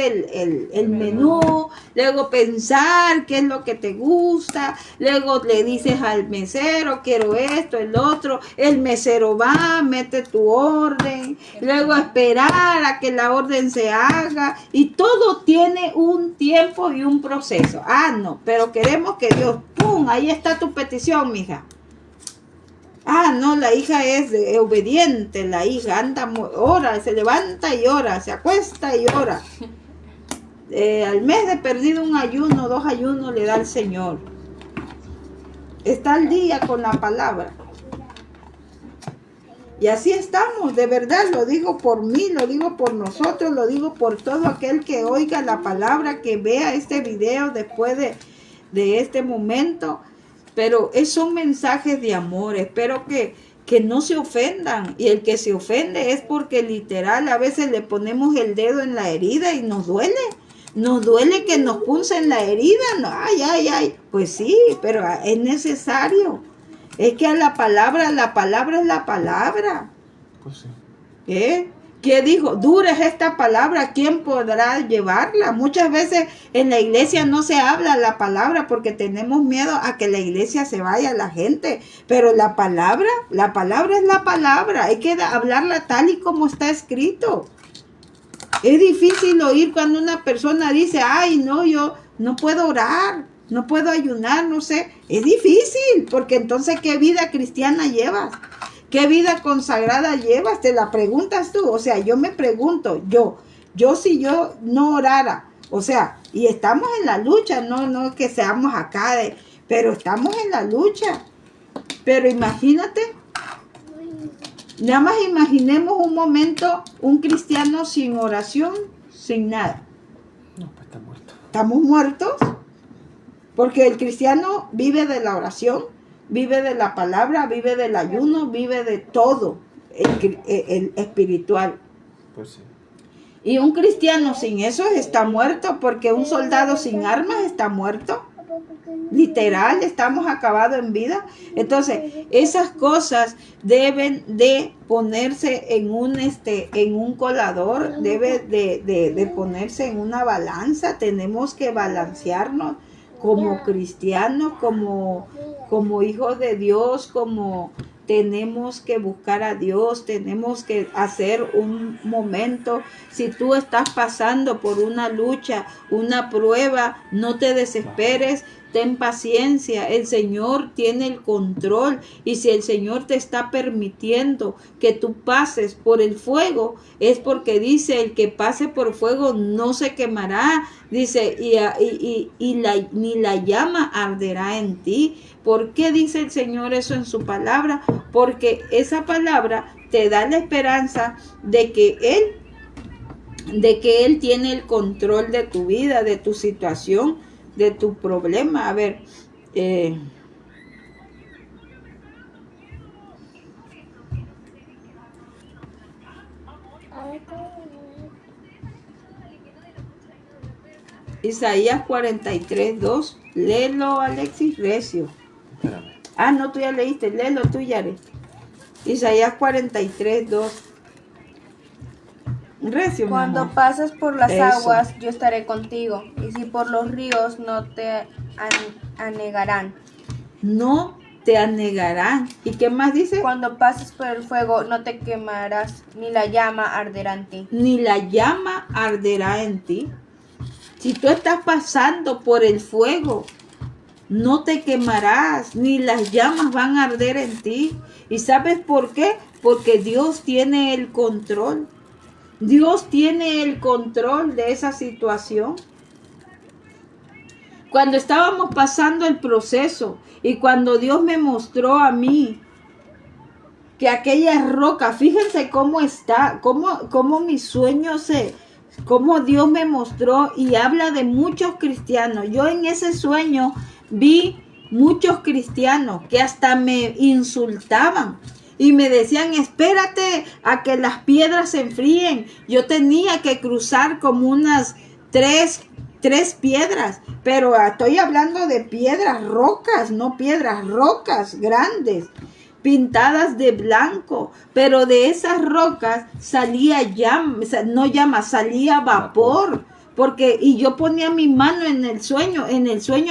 el menú, luego pensar qué es lo que te gusta, luego le dices al mesero, quiero esto, el otro, el mesero va, mete tu orden, luego esperar a que la orden se haga, y todo tiene un tiempo y un proceso. No, pero queremos que Dios, ¡pum!, ahí está tu petición, mija. No, la hija es obediente, la hija ora, se levanta y ora, se acuesta y ora. Al mes de perdido un ayuno, 2 ayunos le da el Señor. Está al día con la palabra. Y así estamos, de verdad, lo digo por mí, lo digo por nosotros, lo digo por todo aquel que oiga la palabra, que vea este video después de este momento. Pero son mensajes de amor. Espero que no se ofendan. Y el que se ofende es porque literal a veces le ponemos el dedo en la herida y nos duele. Nos duele que nos punzen la herida. No, Pues sí, pero es necesario. Es que la palabra es la palabra. Pues sí. ¿Qué dijo? Dura es esta palabra, ¿quién podrá llevarla? Muchas veces en la iglesia no se habla la palabra porque tenemos miedo a que la iglesia se vaya la gente. Pero la palabra es la palabra. Hay que hablarla tal y como está escrito. Es difícil oír cuando una persona dice, ay, no, yo no puedo orar, no puedo ayunar, no sé. Es difícil, porque entonces, ¿qué vida cristiana llevas? ¿Qué vida consagrada llevas? Te la preguntas tú. O sea, yo me pregunto, si yo no orara, o sea, y estamos en la lucha, no que seamos acá, pero estamos en la lucha. Pero imagínate, nada más imaginemos un momento, un cristiano sin oración, sin nada. No, pues está muerto. ¿Estamos muertos? Porque el cristiano vive de la oración, vive de la palabra, vive del ayuno, vive de todo el espiritual. Pues sí. Y un cristiano sin eso está muerto, porque un soldado sin armas está muerto. Literal, estamos acabados en vida. Entonces, esas cosas deben de ponerse en un colador, debe de ponerse en una balanza. Tenemos que balancearnos como cristianos, como hijos de Dios, como tenemos que buscar a Dios, tenemos que hacer un momento. Si tú estás pasando por una lucha, una prueba, no te desesperes, ten paciencia. El Señor tiene el control, y si el Señor te está permitiendo que tú pases por el fuego, es porque dice, el que pase por fuego no se quemará, dice, ni la llama arderá en ti. ¿Por qué dice el Señor eso en su palabra? Porque esa palabra te da la esperanza de que Él tiene el control de tu vida, de tu situación, de tu problema. A ver, Isaías 43:2. Léelo, Alexis, recio. Espérame. Ah, no, tú ya leíste. Léelo tú, Yare. Isaías 43:2. Recio, mi Cuando amor. pases por las Eso. aguas, yo estaré contigo, y si por los ríos no te anegarán. No te anegarán. ¿Y qué más dice? Cuando pases por el fuego, no te quemarás, ni la llama arderá en ti. Ni la llama arderá en ti. Si tú estás pasando por el fuego, no te quemarás, ni las llamas van a arder en ti. ¿Y sabes por qué? Porque Dios tiene el control. Dios tiene el control de esa situación. Cuando estábamos pasando el proceso y cuando Dios me mostró a mí que aquella roca, fíjense cómo está, cómo mi sueño cómo Dios me mostró, y habla de muchos cristianos. Yo en ese sueño vi muchos cristianos que hasta me insultaban y me decían, espérate a que las piedras se enfríen. Yo tenía que cruzar como unas tres piedras, pero estoy hablando de piedras, rocas, no piedras, rocas grandes, pintadas de blanco, pero de esas rocas salía salía vapor, y yo ponía mi mano en el sueño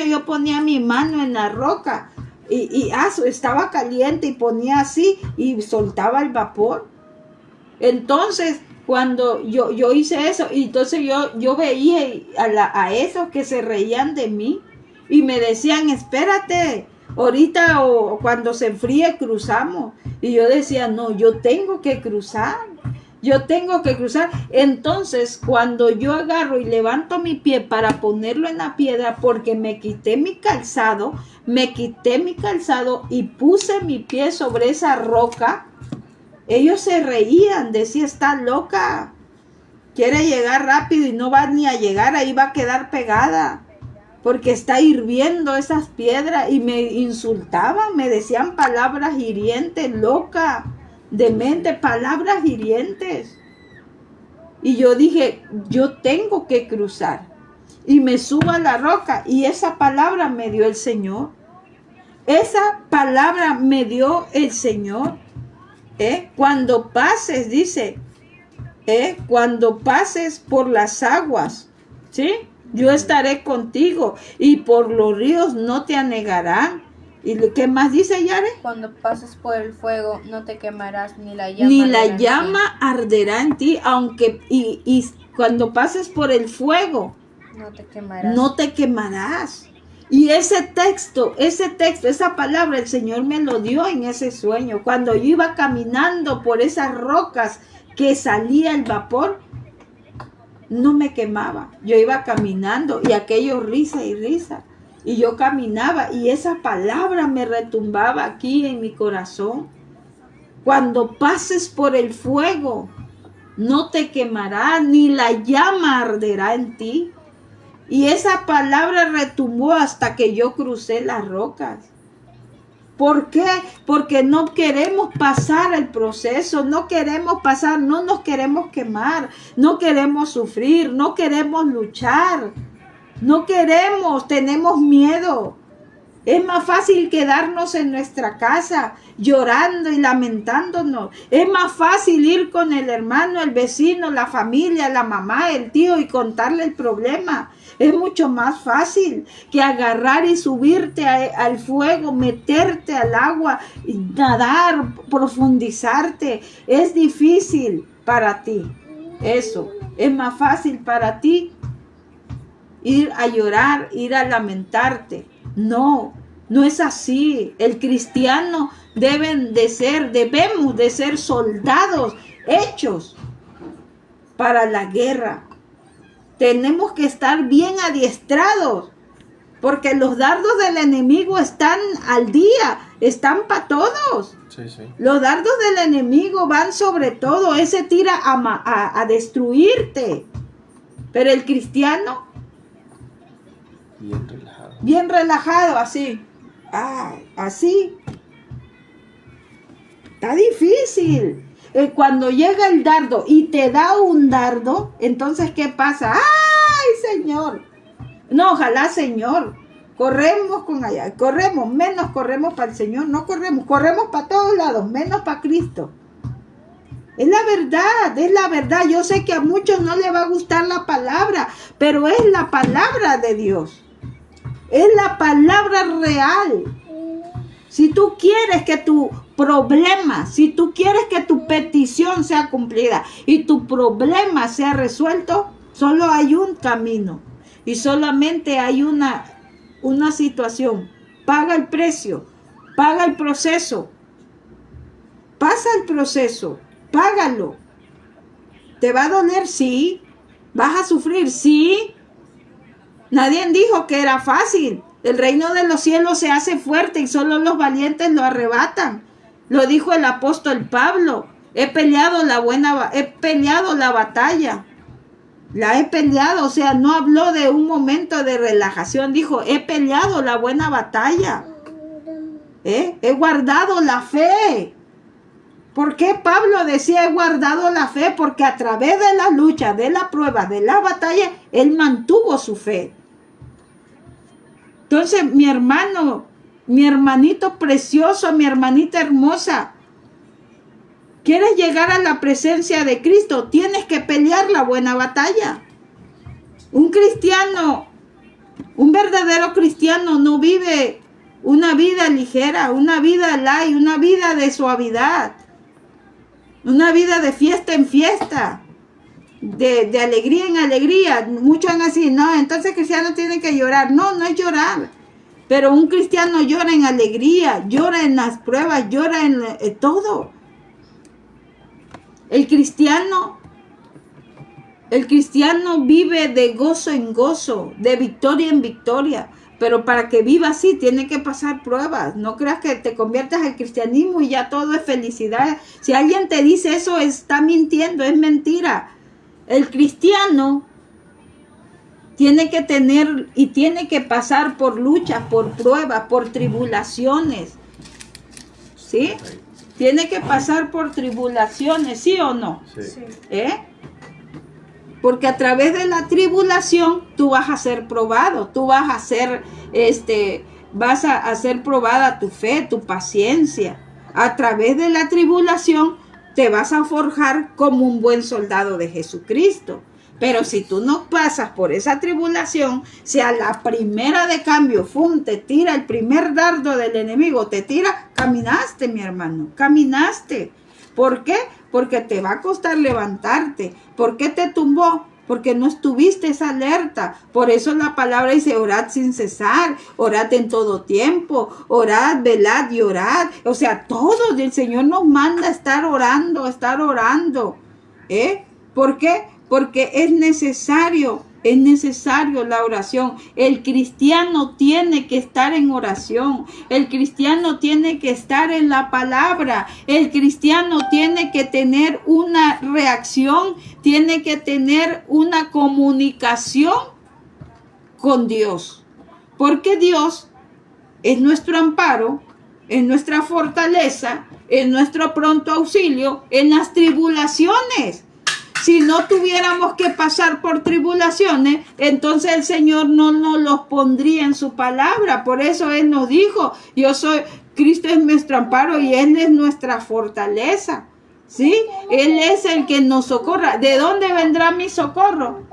yo ponía mi mano en la roca, y estaba caliente, y ponía así, y soltaba el vapor. Entonces, cuando yo hice eso, y entonces yo veía a esos que se reían de mí, y me decían, espérate, ahorita o cuando se enfríe cruzamos. Y yo decía, no, yo tengo que cruzar. Entonces, cuando yo agarro y levanto mi pie para ponerlo en la piedra, porque me quité mi calzado y puse mi pie sobre esa roca, ellos se reían, decía, está loca, quiere llegar rápido y no va ni a llegar, ahí va a quedar pegada, porque está hirviendo esas piedras. Y me insultaban, me decían palabras hirientes, loca, demente, palabras hirientes. Y yo dije, yo tengo que cruzar, y me subo a la roca, y esa palabra me dio el Señor. Cuando pases, dice, cuando pases por las aguas, ¿sí? Yo estaré contigo, y por los ríos no te anegarán. ¿Y qué más dice, Yare? Cuando pases por el fuego, no te quemarás, ni la llama arderá en ti. Arderá en ti, aunque cuando pases por el fuego, No te quemarás. no te quemarás. Y ese texto, esa palabra, el Señor me lo dio en ese sueño. Cuando yo iba caminando por esas rocas que salía el vapor, no me quemaba. Yo iba caminando y aquello risa y risa. Y yo caminaba y esa palabra me retumbaba aquí en mi corazón. Cuando pases por el fuego, no te quemará, ni la llama arderá en ti. Y esa palabra retumbó hasta que yo crucé las rocas. ¿Por qué? Porque no queremos pasar el proceso, no queremos pasar, no nos queremos quemar, no queremos sufrir, no queremos luchar, no queremos, tenemos miedo. Es más fácil quedarnos en nuestra casa llorando y lamentándonos. Es más fácil ir con el hermano, el vecino, la familia, la mamá, el tío y contarle el problema. Es mucho más fácil que agarrar y subirte al fuego, meterte al agua, nadar, profundizarte. Es difícil para ti. Eso. Es más fácil para ti ir a llorar, ir a lamentarte. No, no es así. El cristiano debemos de ser soldados hechos para la guerra. Tenemos que estar bien adiestrados, porque los dardos del enemigo están al día, están para todos. Sí, sí. Los dardos del enemigo van sobre todo, ese tira a destruirte. Pero el cristiano, bien relajado, así. Así. Está difícil. Cuando llega el dardo y te da un dardo, entonces ¿qué pasa? ¡Ay, Señor! No, ojalá, Señor. Corremos menos corremos para el Señor, no corremos para todos lados, menos para Cristo. Es la verdad. Yo sé que a muchos no les va a gustar la palabra, pero es la palabra de Dios. Es la palabra real. Si tú quieres que tu problema, si tú quieres que tu petición sea cumplida y tu problema sea resuelto, solo hay un camino y solamente hay una situación. Paga el precio, paga el proceso, pasa el proceso, págalo. ¿Te va a doler? Sí. ¿Vas a sufrir? Sí. Nadie dijo que era fácil. El reino de los cielos se hace fuerte y solo los valientes lo arrebatan. Lo dijo el apóstol Pablo. He peleado la batalla. La he peleado, o sea, no habló de un momento de relajación. Dijo, he peleado la buena batalla. He guardado la fe. ¿Por qué Pablo decía he guardado la fe? Porque a través de la lucha, de la prueba, de la batalla, él mantuvo su fe. Entonces, mi hermano, mi hermanito precioso, mi hermanita hermosa, ¿quieres llegar a la presencia de Cristo? Tienes que pelear la buena batalla. Un cristiano, un verdadero cristiano no vive una vida ligera, una vida light, una vida de suavidad, una vida de fiesta en fiesta, de alegría en alegría. Muchos han así, no, entonces cristianos tienen que llorar. No, no es llorar. Pero un cristiano llora en alegría, llora en las pruebas, llora en todo. El cristiano vive de gozo en gozo, de victoria en victoria. Pero para que viva así, tiene que pasar pruebas. No creas que te conviertas al cristianismo y ya todo es felicidad. Si alguien te dice eso, está mintiendo, es mentira. El cristiano tiene que tener y tiene que pasar por luchas, por pruebas, por tribulaciones. ¿Sí? Tiene que pasar por tribulaciones, ¿sí o no? Sí. Porque a través de la tribulación tú vas a ser probado, tú vas a ser, vas a hacer probada tu fe, tu paciencia. A través de la tribulación te vas a forjar como un buen soldado de Jesucristo. Pero si tú no pasas por esa tribulación, si a la primera de cambio, te tira el primer dardo del enemigo, te tira, caminaste, mi hermano, caminaste. ¿Por qué? Porque te va a costar levantarte. ¿Por qué te tumbó? porque no estuviste alerta. Por eso la palabra dice, orad sin cesar, orad en todo tiempo, orad, velad y orad. O sea, todos, el Señor nos manda a estar orando, ¿Por qué? Porque es necesario la oración. El cristiano tiene que estar en oración. El cristiano tiene que estar en la palabra. El cristiano tiene que tener una reacción, tiene que tener una comunicación con Dios. Porque Dios es nuestro amparo, es nuestra fortaleza, es nuestro pronto auxilio en las tribulaciones. Si no tuviéramos que pasar por tribulaciones, entonces el Señor no nos los pondría en su palabra. Por eso Él nos dijo, Cristo es nuestro amparo y Él es nuestra fortaleza. ¿Sí? Él es el que nos socorra. ¿De dónde vendrá mi socorro?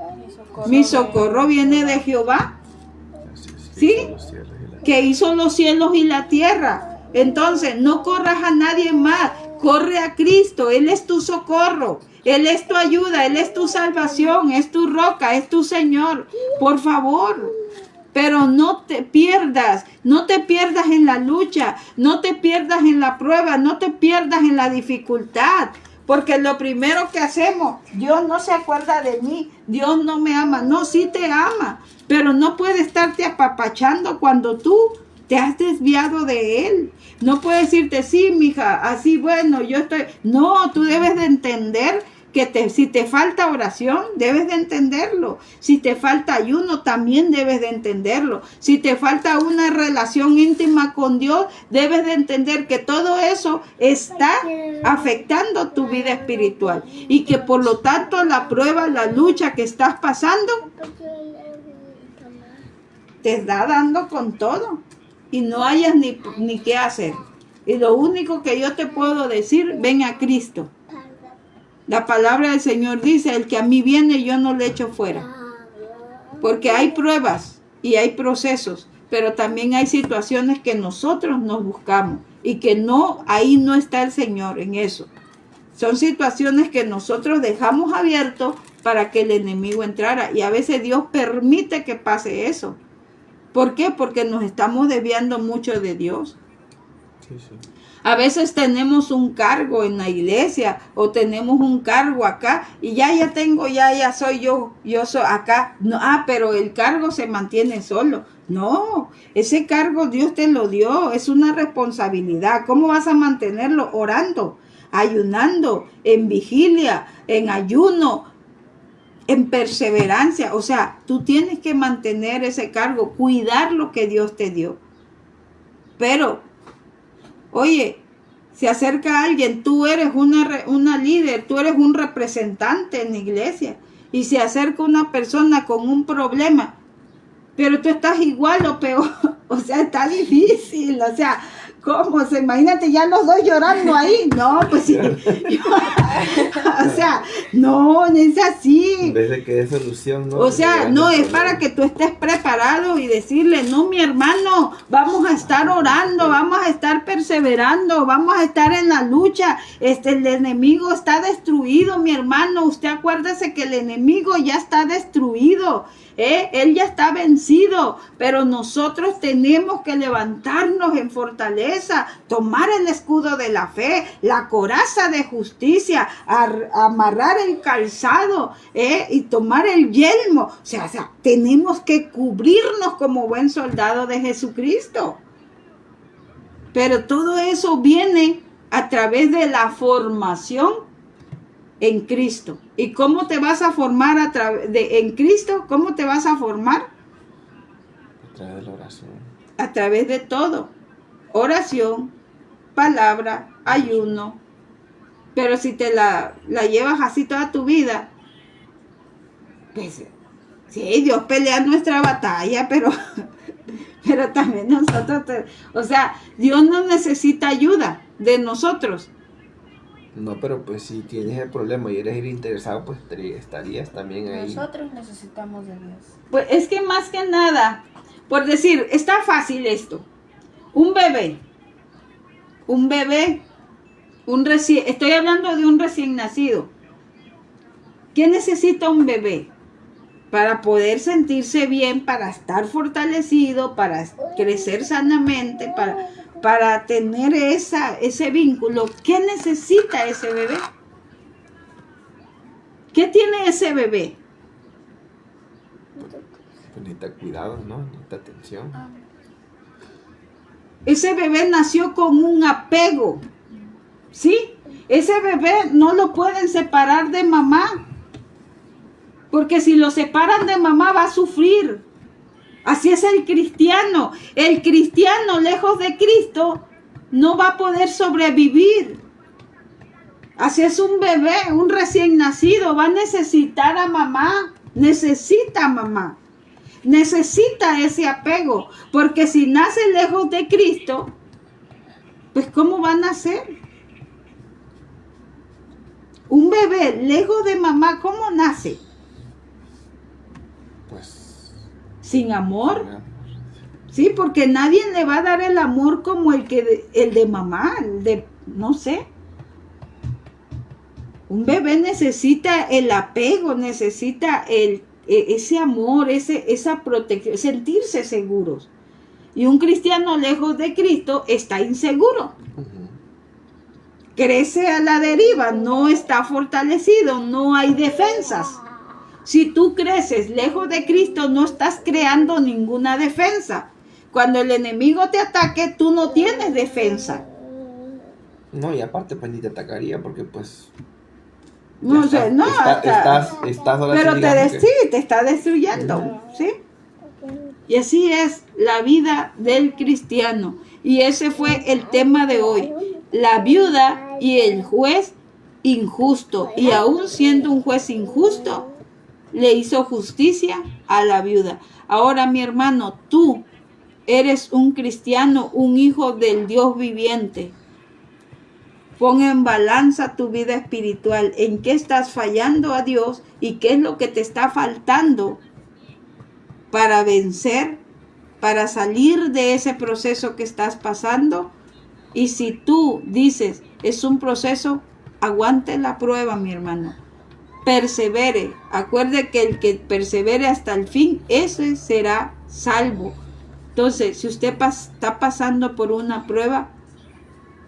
Mi socorro viene de Jehová. ¿Sí? Que hizo los cielos y la tierra. Entonces, no corras a nadie más. Corre a Cristo. Él es tu socorro. Él es tu ayuda, Él es tu salvación, es tu roca, es tu Señor. Por favor, pero no te pierdas en la lucha, no te pierdas en la prueba, no te pierdas en la dificultad. Porque lo primero que hacemos, Dios no se acuerda de mí, Dios no me ama. No, sí te ama, pero no puede estarte apapachando cuando tú te has desviado de Él. No puede decirte, sí, mija, así bueno, yo estoy. No, tú debes de entender que si te falta oración, debes de entenderlo. Si te falta ayuno, también debes de entenderlo. Si te falta una relación íntima con Dios, debes de entender que todo eso está afectando tu vida espiritual. Y que por lo tanto la prueba, la lucha que estás pasando, te está dando con todo. Y no hayas ni qué hacer. Y lo único que yo te puedo decir, ven a Cristo. La palabra del Señor dice, el que a mí viene yo no le echo fuera. Porque hay pruebas y hay procesos, pero también hay situaciones que nosotros nos buscamos y que no, ahí no está el Señor en eso. Son situaciones que nosotros dejamos abiertos para que el enemigo entrara y a veces Dios permite que pase eso. ¿Por qué? Porque nos estamos desviando mucho de Dios. Sí. A veces tenemos un cargo en la iglesia o tenemos un cargo acá y ya soy yo soy acá. No, pero el cargo se mantiene solo. No, ese cargo Dios te lo dio, es una responsabilidad. ¿Cómo vas a mantenerlo? Orando, ayunando, en vigilia, en ayuno, en perseverancia. O sea, tú tienes que mantener ese cargo, cuidar lo que Dios te dio. Pero oye, se acerca alguien, tú eres una líder, tú eres un representante en la iglesia y se acerca una persona con un problema, pero tú estás igual o peor, o sea, está difícil, o sea, ¿cómo? Imagínate ya los dos llorando ahí. No, pues sí. O sea, no es así. En vez de que dé solución, ¿no? O sea, no, es para que tú estés preparado y decirle, no, mi hermano, vamos a estar orando, vamos a estar perseverando, vamos a estar en la lucha. El enemigo está destruido, mi hermano. Usted acuérdese que el enemigo ya está destruido. Él ya está vencido, pero nosotros tenemos que levantarnos en fortaleza, tomar el escudo de la fe, la coraza de justicia, amarrar el calzado y tomar el yelmo. O sea, tenemos que cubrirnos como buen soldado de Jesucristo. Pero todo eso viene a través de la formación en Cristo. ¿Y cómo te vas a formar en Cristo? ¿Cómo te vas a formar? A través de la oración. A través de todo. Oración, palabra, ayuno. Pero si te la llevas así toda tu vida, pues sí, Dios pelea nuestra batalla, pero también nosotros, Dios no necesita ayuda de nosotros. No, pero pues si tienes el problema y eres el interesado, pues estarías también ahí. Nosotros necesitamos de Dios. Pues es que más que nada, por decir, está fácil esto. Un bebé, estoy hablando de un recién nacido. ¿Qué necesita un bebé? para poder sentirse bien, para estar fortalecido, para crecer sanamente, para tener ese vínculo. ¿Qué necesita ese bebé? ¿Qué tiene ese bebé? Pues necesita cuidado, ¿no? Necesita atención. Ese bebé nació con un apego, ¿sí? Ese bebé no lo pueden separar de mamá, porque si lo separan de mamá va a sufrir. Así es el cristiano. El cristiano lejos de Cristo no va a poder sobrevivir. Así es un bebé, un recién nacido, va a necesitar a mamá, necesita a mamá. Necesita ese apego, porque si nace lejos de Cristo, pues ¿cómo va a nacer? Un bebé lejos de mamá, ¿cómo nace? Pues sin amor. Sí, porque nadie le va a dar el amor como el de mamá, no sé. Un bebé necesita el apego, necesita ese amor, esa protección, sentirse seguros. Y un cristiano lejos de Cristo está inseguro. Crece a la deriva, no está fortalecido, no hay defensas. Si tú creces lejos de Cristo, no estás creando ninguna defensa. Cuando el enemigo te ataque, tú no tienes defensa. No, y aparte pues ni te atacaría porque pues... No sé, no, estás ahora pero sí, te está destruyendo, ¿sí? Y así es la vida del cristiano. Y ese fue el tema de hoy. La viuda y el juez injusto. Y aún siendo un juez injusto, le hizo justicia a la viuda. Ahora, mi hermano, tú eres un cristiano, un hijo del Dios viviente. Pon en balanza tu vida espiritual, en qué estás fallando a Dios y qué es lo que te está faltando para vencer, para salir de ese proceso que estás pasando. Y si tú dices, es un proceso, aguante la prueba, mi hermano. Persevere. Acuerde que el que persevere hasta el fin, ese será salvo. Entonces, si usted está pasando por una prueba,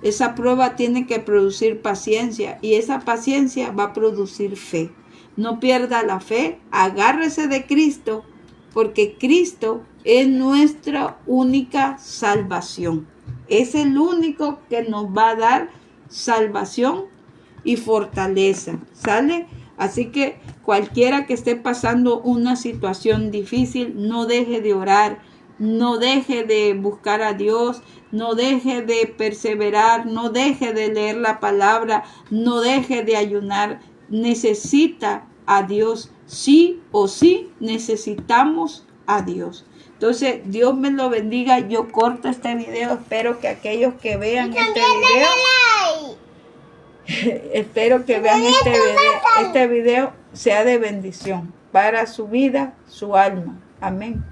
esa prueba tiene que producir paciencia y esa paciencia va a producir fe. No pierda la fe, agárrese de Cristo, porque Cristo es nuestra única salvación. Es el único que nos va a dar salvación y fortaleza. ¿Sale? Así que cualquiera que esté pasando una situación difícil, no deje de orar, no deje de buscar a Dios, no deje de perseverar, no deje de leer la palabra, no deje de ayunar. Necesita a Dios, sí o sí necesitamos a Dios. Entonces, Dios me lo bendiga. Yo corto este video. Espero que aquellos que vean este video, espero que vean este video sea de bendición para su vida, su alma. Amén.